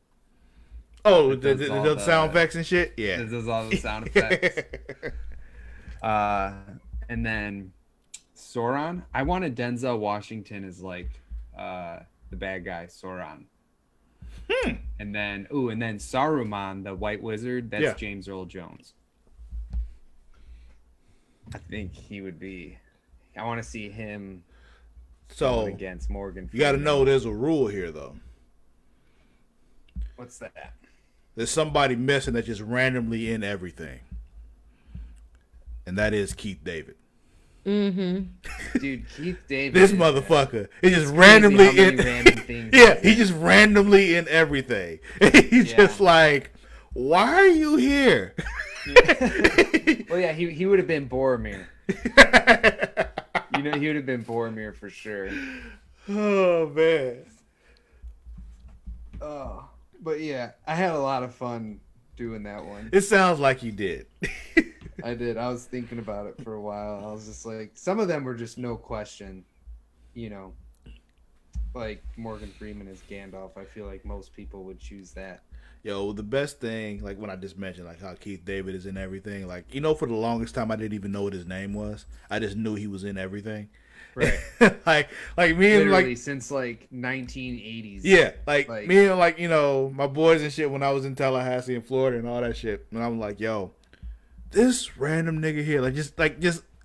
Oh, That the does all sound effects and shit? Yeah. That does all the sound effects. And then Sauron, I wanted Denzel Washington as like the bad guy, Sauron. And then Saruman, the White Wizard, that's James Earl Jones. I think he would be. I want to see him going against Morgan Freeman. You got to know there's a rule here, though. What's that? There's somebody missing that's just randomly in everything. And that is Keith David. Mm-hmm. Dude, Keith David. This motherfucker is just randomly in. Random things Yeah, he's just randomly in everything. He's just like, why are you here? Well, yeah, he would have been Boromir. You know, he would have been Boromir for sure. Oh, man. Oh, but yeah, I had a lot of fun doing that one. It sounds like you did. I did. I was thinking about it for a while. I was just like, some of them were just no question, you know, like Morgan Freeman as Gandalf. I feel like most people would choose that. Yo, the best thing, like when I just mentioned, like how Keith David is in everything. Like, you know, for the longest time, I didn't even know what his name was. I just knew he was in everything. Right. like me and Literally like since like 1980s. yeah, like me and like, you know, my boys and shit when I was in Tallahassee in Florida and all that shit. And I'm like, yo, this random nigga here, just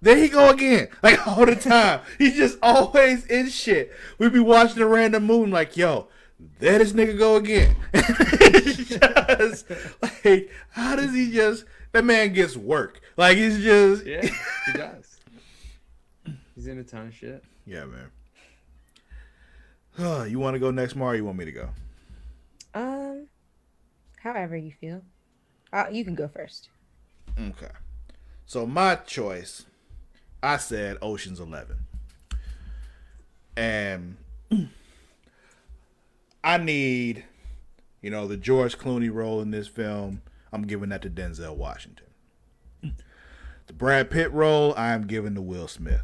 there he go again. Like all the time. He's just always in shit. We be watching a random movie like, yo, there this nigga go again. It's just like, how does he just, that man gets work. Like he's just Yeah, he does. He's in a ton of shit. Yeah, man. You want to go next, Mar, or you want me to go? However you feel. You can go first. Okay. So my choice, I said Ocean's 11. And I need, you know, the George Clooney role in this film. I'm giving that to Denzel Washington. The Brad Pitt role, I'm giving to Will Smith.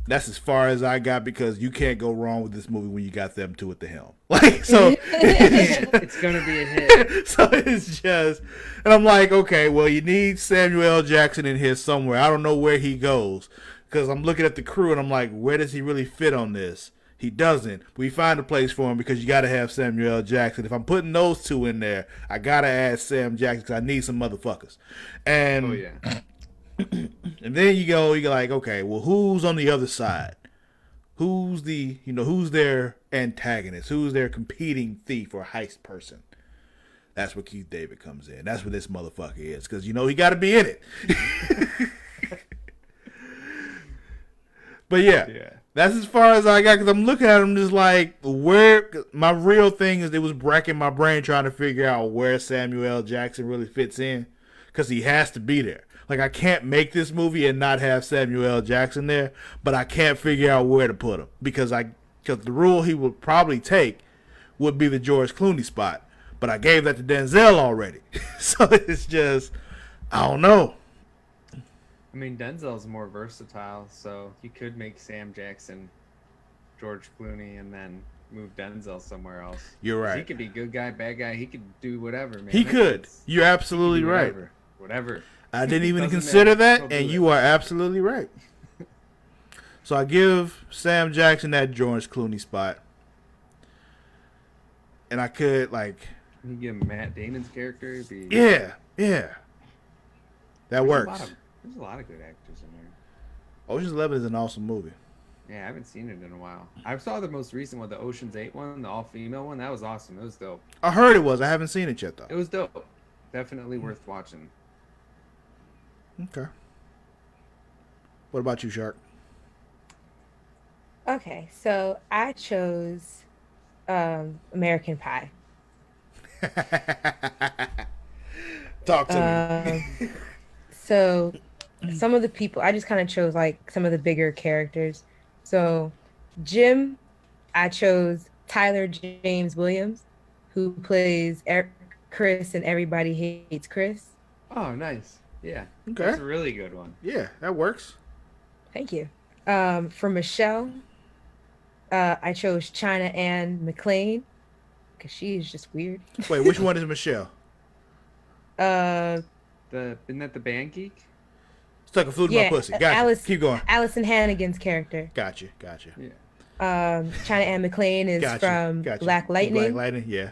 That's as far as I got because you can't go wrong with this movie when you got them two at the helm. Like, so it's gonna be a hit. So it's just, and I'm like, okay, well, you need Samuel L. Jackson in here somewhere. I don't know where he goes because I'm looking at the crew and I'm like, where does he really fit on this? He doesn't. We find a place for him because you got to have Samuel L. Jackson. If I'm putting those two in there, I got to add Sam Jackson because I need some motherfuckers. And Oh yeah. and then you're like, okay, well, who's on the other side? Who's who's their antagonist? Who's their competing thief or heist person? That's where Keith David comes in. That's where this motherfucker is. Because, you know, he got to be in it. But yeah, that's as far as I got. Because I'm looking at him just like, where, my real thing is it was racking my brain trying to figure out where Samuel L. Jackson really fits in. Because he has to be there. Like, I can't make this movie and not have Samuel L. Jackson there, but I can't figure out where to put him because the rule he would probably take would be the George Clooney spot. but I gave that to Denzel already. So it's just, I don't know. I mean, Denzel's more versatile, so you could make Sam Jackson George Clooney and then move Denzel somewhere else. You're 'Cause right. He could be good guy, bad guy. He could do whatever, man. He That could. kid's- You're absolutely he could do right. Whatever. I didn't even Doesn't consider matter. that, He'll do and it. you are absolutely right. So I give Sam Jackson that George Clooney spot. And I could, like, You give him Matt Damon's character. It'd be, yeah. That There's works. There's a lot of good actors in there. Ocean's 11 is an awesome movie. Yeah, I haven't seen it in a while. I saw the most recent one, the Ocean's 8 one, the all-female one. That was awesome. It was dope. I heard it was. I haven't seen it yet, though. It was dope. Definitely worth watching. Okay. What about you, Shark? Okay, so I chose American Pie. Talk to me. So some of the people, I just kind of chose like some of the bigger characters. So Jim, I chose Tyler James Williams, who plays Chris in Everybody Hates Chris. Oh, nice. Yeah. Okay. That's a really good one. Yeah, that works. Thank you. For Michelle, I chose China Ann McClain because she is just weird. Wait, which one is Michelle? Uh, Isn't that the band geek? Stuck a flute in my pussy. Gotcha. Keep going. Allison Hannigan's character. Gotcha. Yeah. China Ann McClain is from Black Lightning. Black Lightning, yeah.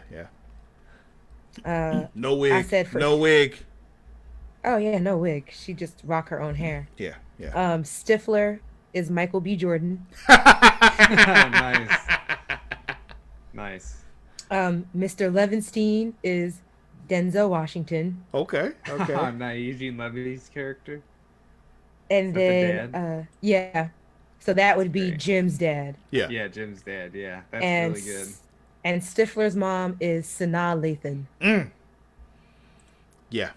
No I wig. said for No wig. Oh yeah, no wig. She just rock her own hair. Yeah. Stifler is Michael B. Jordan. Nice. Nice. Mr. Levinstein is Denzel Washington. Okay. Not Eugene Levy's character. And Is that the then dad? yeah. So that would be Great. Jim's dad. Yeah. Yeah, Jim's dad. Yeah, that's And really good. And Stifler's mom is Sanaa Lathan. Yeah.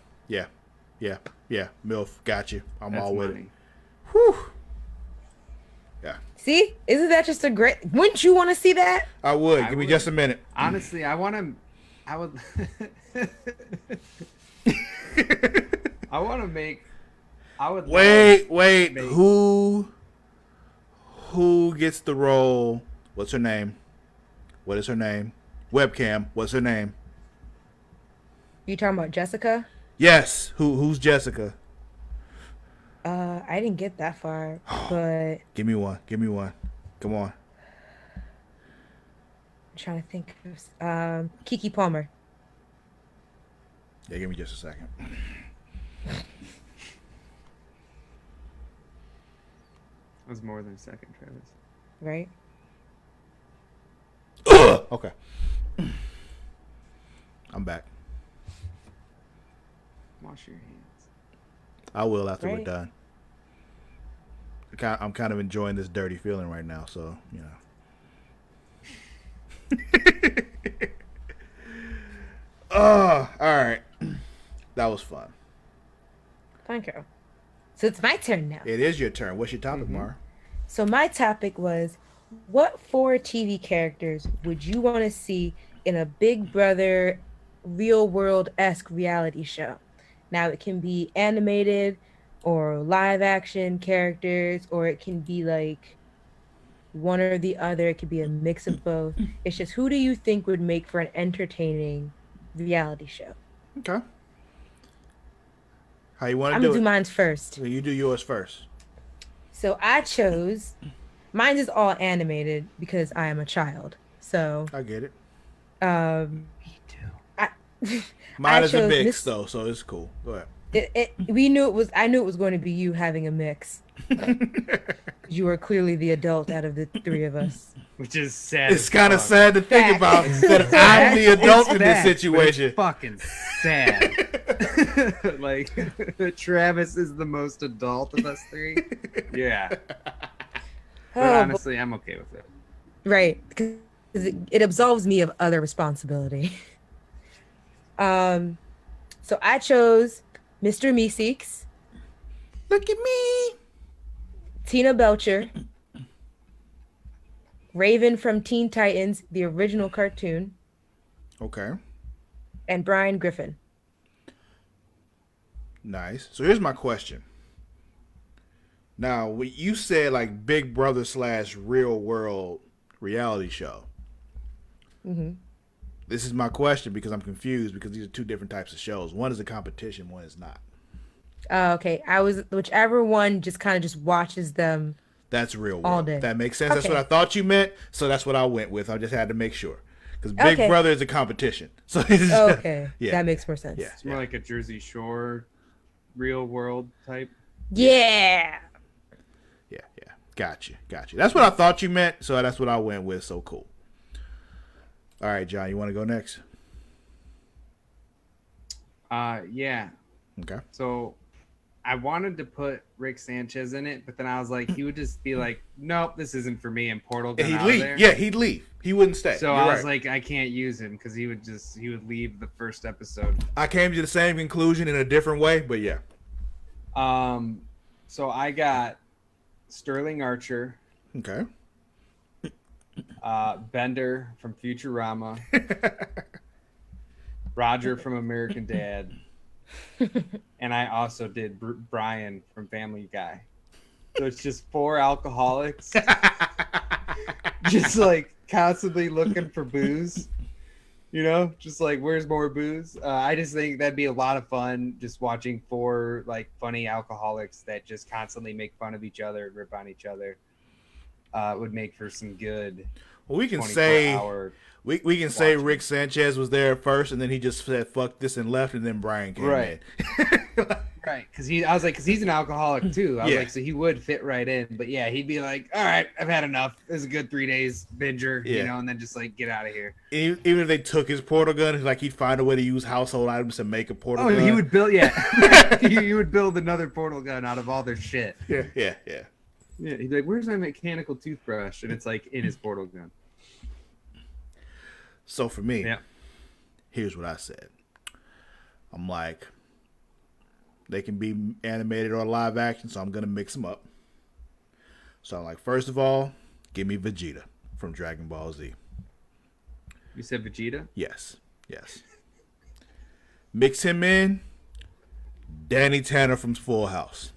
MILF. Got you. I'm That's all with money. it. Whew. Yeah. See? Isn't that just a great... Wouldn't you want to see that? I would. I Give me would. just a minute. Honestly, I would. I want to make. I would. Wait. Make- Who gets the role? What's her name? What is her name? Webcam. What's her name? You talking about Jessica? Yes. Who's Jessica? I didn't get that far, but Give me one. Come on. I'm trying to think of Kiki Palmer. Yeah, give me just a second. That was more than a second, Travis. Right? Okay. I'm back. Wash your hands. I will after we're Right. done. I'm kind of enjoying this dirty feeling right now, so, you know. Oh, all right. That was fun. Thank you. So it's my turn now. It is your turn. What's your topic, Mara? So my topic was, what 4 TV characters would you want to see in a Big Brother real world-esque reality show? Now it can be animated or live action characters, or it can be like one or the other. It could be a mix of both. It's just, who do you think would make for an entertaining reality show? Okay. How you want I'm to gonna do do it? mine first. So you do yours first. So I chose, mine is all animated because I am a child. So I get it. um Me too. Mine I is a chose mix, Miss- though, so it's cool. Go ahead. I knew it was going to be you having a mix. You are clearly the adult out of the 3 of us. Which is sad. It's as kind of fuck. sad to think Fact. about that I'm the adult in this Sad, but it's situation. fucking sad. Like Travis is the most adult of us 3. Yeah. But Oh, honestly, I'm okay with it. right, because it absolves me of other responsibility. So I chose Mr. Meeseeks, Look at me. Tina Belcher, Raven from Teen Titans, the original cartoon, Okay. And Brian Griffin. Nice. So here's my question. Now, when you said like Big Brother / Real World reality show, Mm-hmm. this is my question because I'm confused because these are two different types of shows. One is a competition, one is not. Okay. I was whichever one just kind of just watches them That's Real all World. day. That makes sense. That's Okay. what I thought you meant. So that's what I went with. I just had to make sure because Big Okay. Brother is a competition. So it's just, Okay. yeah, That makes more sense. yeah, It's more like a Jersey Shore, real world type. Yeah. yeah. Gotcha. That's what I thought you meant. So that's what I went with. So cool. All right, John, you want to go next? Yeah. Okay. So I wanted to put Rick Sanchez in it, but then I was like, he would just be like, nope, this isn't for me, and Portal gun He'd out of leave. there. Yeah, he'd leave. He wouldn't stay. So You're I was right. like, I can't use him because he would leave the first episode. I came to the same conclusion in a different way, but yeah. So I got Sterling Archer, Okay. Bender from Futurama, Roger from American Dad, and I also did Brian from Family Guy. So it's just 4 alcoholics, just like constantly looking for booze. Just like, where's more booze? I just think that'd be a lot of fun, just watching 4 like funny alcoholics that just constantly make fun of each other and rip on each other. Would make for some good. Well, we can say 24-hour we can say watching. Rick Sanchez was there first, and then he just said "fuck this" and left, and then Brian came Right. in. Right, because he's an alcoholic too. I was Yeah. like, so he would fit right in. But yeah, he'd be like, all right, I've had enough. This is a good 3 days binger, Yeah. and then just like get out of here. Even if they took his portal gun, like he'd find a way to use household items to make a portal Oh, gun. he would build, he would build another portal gun out of all their shit. Yeah. Yeah, he'd be like, where's my mechanical toothbrush? And it's like in his portal gun. So for me, Yeah. here's what I said. I'm like, they can be animated or live action, so I'm gonna mix them up. So I'm like, first of all, give me Vegeta from Dragon Ball Z. You said Vegeta? Yes. Mix him in. Danny Tanner from Full House.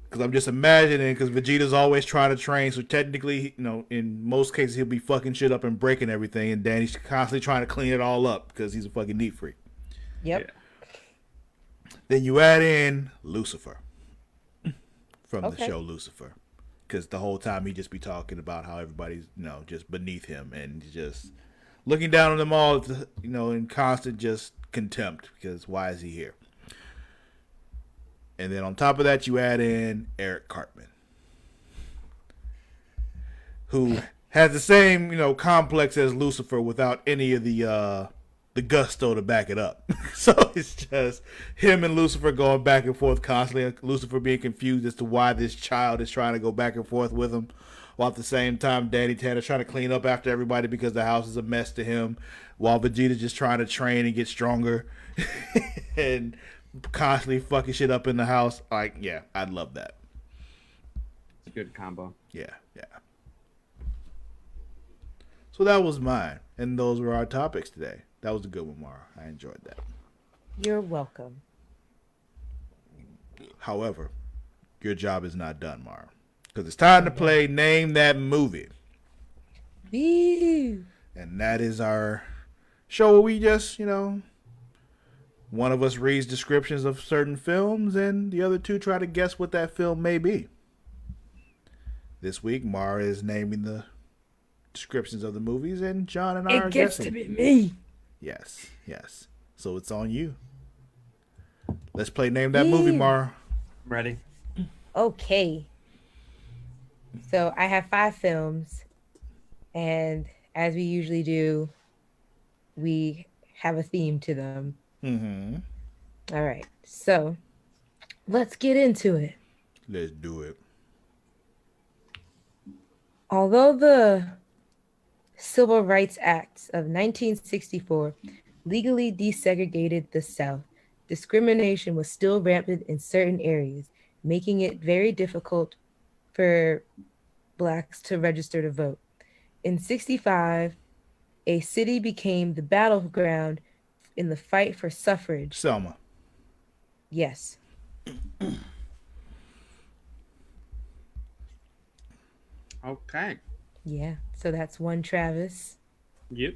Because I'm just imagining, because Vegeta's always trying to train, so technically, in most cases, he'll be fucking shit up and breaking everything, and Danny's constantly trying to clean it all up because he's a fucking neat freak. Yep. Yeah. Then you add in Lucifer from the Okay. show Lucifer. Because the whole time he just be talking about how everybody's, just beneath him and just looking down on them all, in constant just contempt because why is he here? And then on top of that, you add in Eric Cartman, who has the same, complex as Lucifer without any of the gusto to back it up. So it's just him and Lucifer going back and forth constantly. Lucifer being confused as to why this child is trying to go back and forth with him, while at the same time Danny Tanner's trying to clean up after everybody because the house is a mess to him, while Vegeta's just trying to train and get stronger and constantly fucking shit up in the house. Like, yeah, I'd love that. It's a good combo. Yeah. So that was mine, and those were our topics today. That was a good one, Mara. I enjoyed that. You're welcome. However, your job is not done, Mara, because it's time to play Name That Movie, Woo. and that is our show where we just, one of us reads descriptions of certain films, and the other two try to guess what that film may be. This week, Mara is naming the descriptions of the movies, and John and I are It gets guessing. to be me. Yes. So it's on you. Let's play Name That Movie, Mara. I'm ready. Okay. So I have 5 films, and as we usually do, we have a theme to them. Mm-hmm. All right. So let's get into it. Let's do it. Although the Civil Rights Acts of 1964 legally desegregated the South, discrimination was still rampant in certain areas, making it very difficult for Blacks to register to vote. In 65, A city became the battleground in the fight for suffrage. Selma. Yes. Okay. Yeah. So that's one Travis. Yep.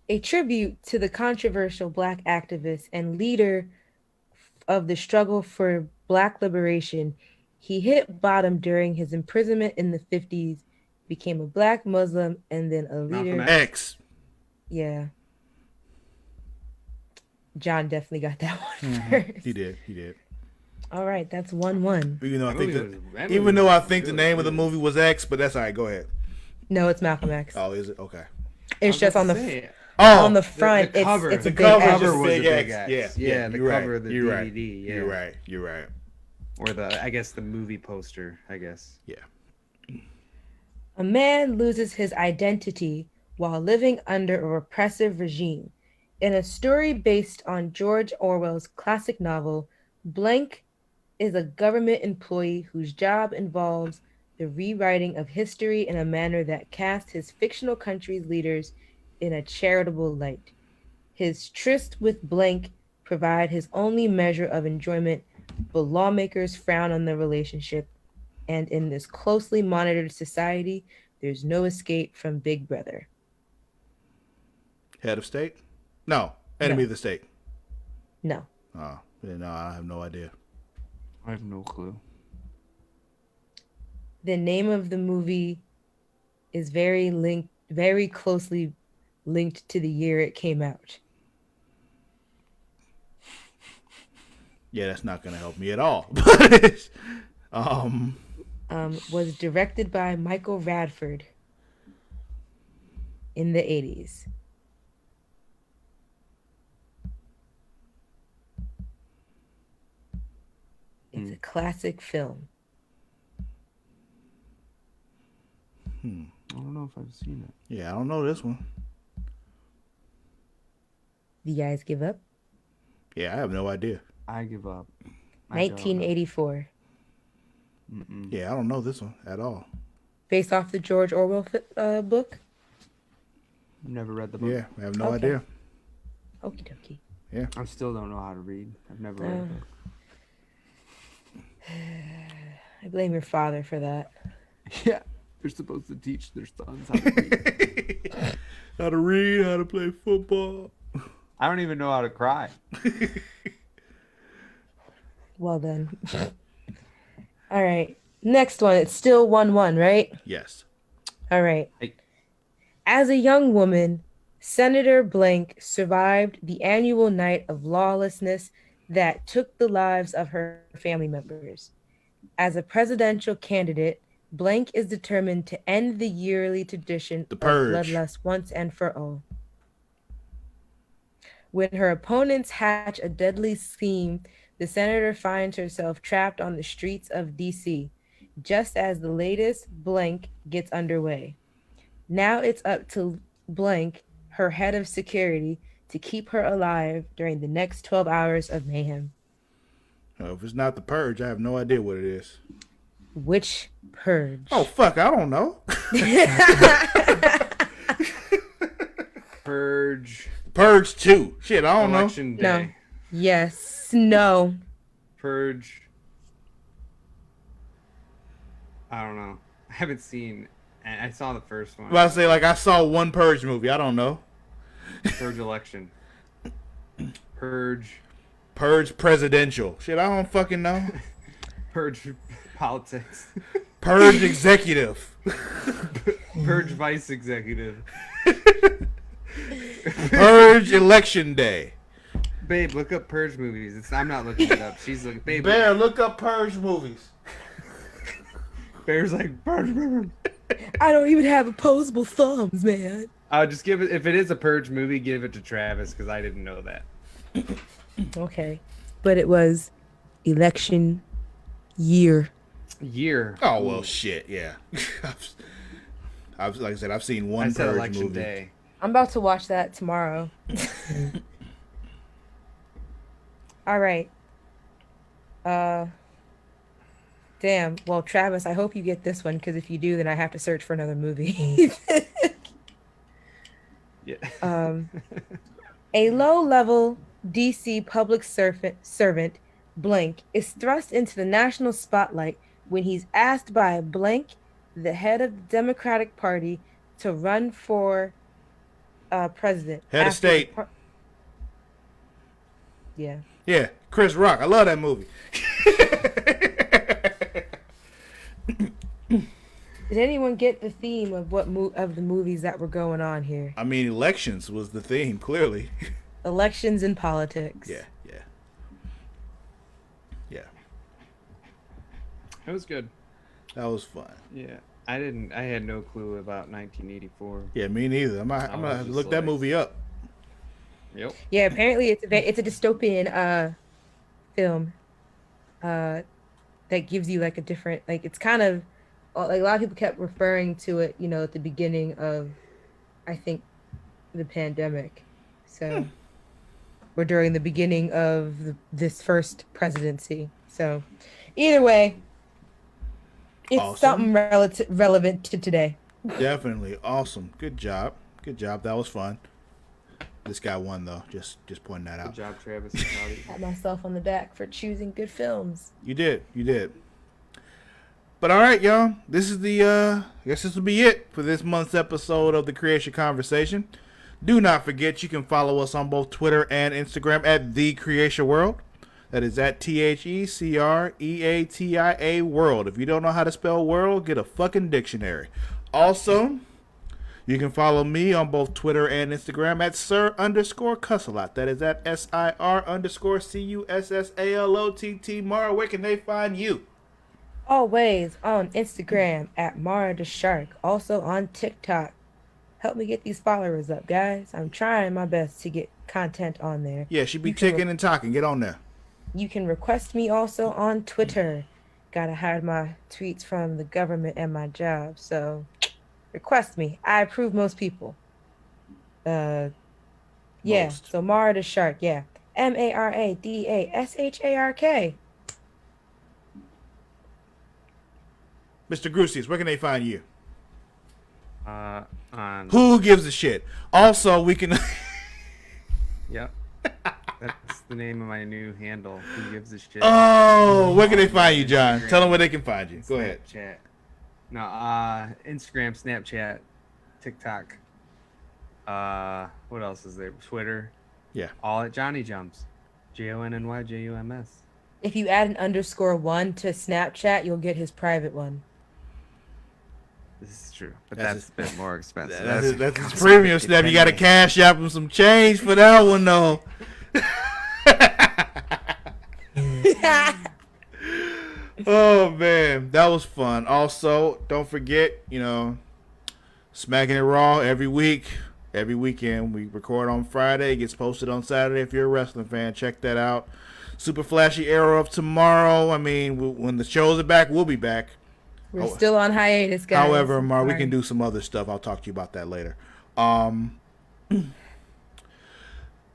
A tribute to the controversial Black activist and leader of the struggle for Black liberation. He hit bottom during his imprisonment in the 50s, became a Black Muslim, and then a Malcolm leader. X. Yeah. John definitely got that one first. He did. All right, that's 1-1. Even though I That think movie that, was- that even movie though I was think the good, name of the too. movie was X, but that's all right. Go ahead. No, it's Malcolm X. Oh, is it? Okay. It's just on the Oh, on the front. cover. It's a the big cover X. just was big a big X. X. Yeah, Yeah, the you're cover right. of the You're DVD. Right. Yeah. You're right. You're right. Or I guess the movie poster. I guess. Yeah. A man loses his identity while living under a repressive regime. In a story based on George Orwell's classic novel, Blank is a government employee whose job involves the rewriting of history in a manner that casts his fictional country's leaders in a charitable light. His tryst with Blank provide his only measure of enjoyment, but lawmakers frown on the relationship, and in this closely monitored society, there's no escape from Big Brother. Head of state? No. Enemy No. of the state. No. Oh, yeah, no, I have no idea. I have no clue. The name of the movie is very closely linked to the year it came out. Yeah, that's not gonna help me at all. um, Was directed by Michael Radford in the 80s. It's a classic film. I don't know if I've seen it. yeah, I don't know this one. Do you guys give up? Yeah, I have no idea. I give up. 1984. Yeah, I don't know this one at all. Based off the George Orwell book? Never read the book. Yeah, I have no Okay. idea. Okie dokie. I still don't know how to read. I've never read a book. I blame your father for that. Yeah, they're supposed to teach their sons how to read. How to read, how to play football. I don't even know how to cry. Well done. All right. Next one. It's still 1-1, right? Yes. All right. Hey. As a young woman, Senator Blank survived the annual night of lawlessness that took the lives of her family members. As a presidential candidate, Blank is determined to end the yearly tradition The of Purge. bloodlust once and for all. When her opponents hatch a deadly scheme, the senator finds herself trapped on the streets of D.C. just as the latest Blank gets underway. Now it's up to Blank, her head of security, to keep her alive during the next 12 hours of mayhem. If it's not the Purge, I have no idea what it is. Which purge? Oh, fuck, I don't know. Purge. Purge 2. Shit, I don't know. Election No. Day. Yes. No. Purge. I don't know. I haven't seen. I saw the first one. Well, I say, like, I saw one Purge movie. I don't know. Purge election. Purge. Purge presidential. Shit, I don't fucking know. Purge politics. Purge executive. Purge vice executive. Purge election day. Babe, look up Purge movies. I'm not looking it up. She's like, babe. Bear, look up Purge movies. Bear's like, Purge. I don't even have opposable thumbs, man. Just give it. If it is a Purge movie, give it to Travis because I didn't know that. Okay. But it was election year. Year. Oh, well, shit, yeah. I've like I said, I've seen one I said Purge election movie. day. I'm about to watch that tomorrow. All right. Damn. Well, Travis, I hope you get this one because if you do, then I have to search for another movie. Yeah. A low-level DC public servant, blank, is thrust into the national spotlight when he's asked by blank, the head of the Democratic Party, to run for president. Head of state. Yeah. Yeah, Chris Rock. I love that movie. Did anyone get the theme of of the movies that were going on here? I mean, elections was the theme, clearly. Elections and politics. Yeah. It was good. That was fun. Yeah. I had no clue about 1984. Yeah, me neither. I'm gonna have to look that movie up. Yep. Yeah, apparently it's a dystopian film that gives you like a different, like, it's kind of like a lot of people kept referring to it, you know, at the beginning of, I think, the pandemic. So or during the beginning of this first presidency. So either way, it's Awesome. something relevant to today. Definitely awesome. Good job. That was fun. This guy won though. Just pointing that Good out. job, Travis. I'm proud of you. Pat myself on the back for choosing good films. You did. But all right, y'all. This is I guess this will be it for this month's episode of the Creatia Conversation. Do not forget you can follow us on both Twitter and Instagram at The Creatia World. That is at TheCreatia World. If you don't know how to spell world, get a fucking dictionary. Also, you can follow me on both Twitter and Instagram at Sir_Cussalott. That is at SIR_CUSSALOTT. Mara, where can they find you? Always on Instagram at Mara the Shark. Also on TikTok. Help me get these followers up, guys. I'm trying my best to get content on there. Yeah, she be You can ticking and talking. Get on there. You can request me also on Twitter. Gotta hide my tweets from the government and my job. Request me. I approve most people. Yeah. Most. So Mara the Shark. Yeah. MARADASHARK. Mr. Grutzius, where can they find you? On. Who gives a shit? Also, we can... Yep. That's the name of my new handle. Who gives a shit? Oh, where can they find you, John? Tell them where they can find you. Go ahead. Snapchat. No, Instagram, Snapchat, TikTok. What else is there? Twitter. Yeah. All at Jonny Jums. JONNYJUMS. If you add an _1 to Snapchat, you'll get his private one. This is true, but That's that's a bit more expensive. That's his premium snap. You got to cash out him some change for that one, though. Oh, man. That was fun. Also, don't forget, Smacking It Raw every week. Every weekend. We record on Friday. It gets posted on Saturday if you're a wrestling fan. Check that out. Super flashy arrow of tomorrow. I mean, when the shows are back, we'll be back. We're still on hiatus, guys. However, Mar, we Sorry. can do some other stuff. I'll talk to you about that later.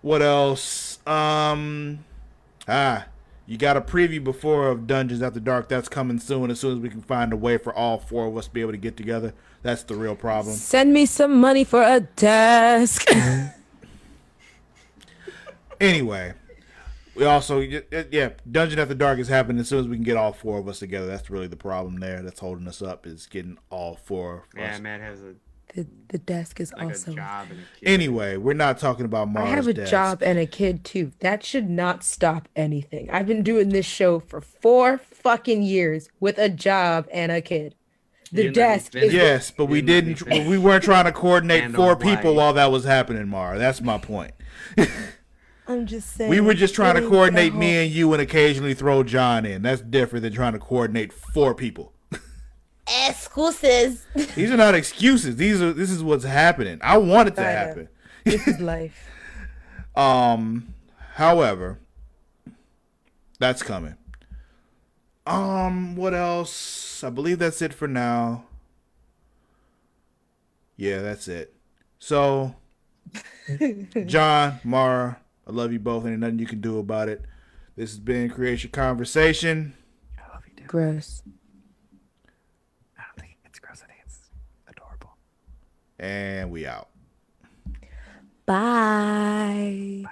What else? You got a preview before of Dungeons After Dark. That's coming soon as we can find a way for all four of us to be able to get together. That's the real problem. Send me some money for a desk. Anyway, we also, Dungeon After Dark is happening as soon as we can get all four of us together. That's really the problem there that's holding us up, is getting all four of Yeah, us. Matt has the desk is a also. job and a kid. Anyway, we're not talking about I Mara's have a desk. job and a kid too. That should not stop anything. I've been doing this show for 4 fucking years with a job and a kid. The You didn't let me desk finish. is Yes, but we Didn't let me didn't. finish. We weren't trying to coordinate And four on why. people while that was happening, Mara. That's my point. I'm just saying. We were just trying to getting coordinate the me whole- and you, and occasionally throw John in. That's different than trying to coordinate four people. Excuses. These are not excuses. This is what's happening. I want it to I know. happen. This is life. However, that's coming. What else? I believe that's it for now. Yeah, that's it. So, John, Mara, I love you both. Ain't nothing you can do about it. This has been Creatia Conversation. I love you, dude. Gross. And we out. Bye. Bye,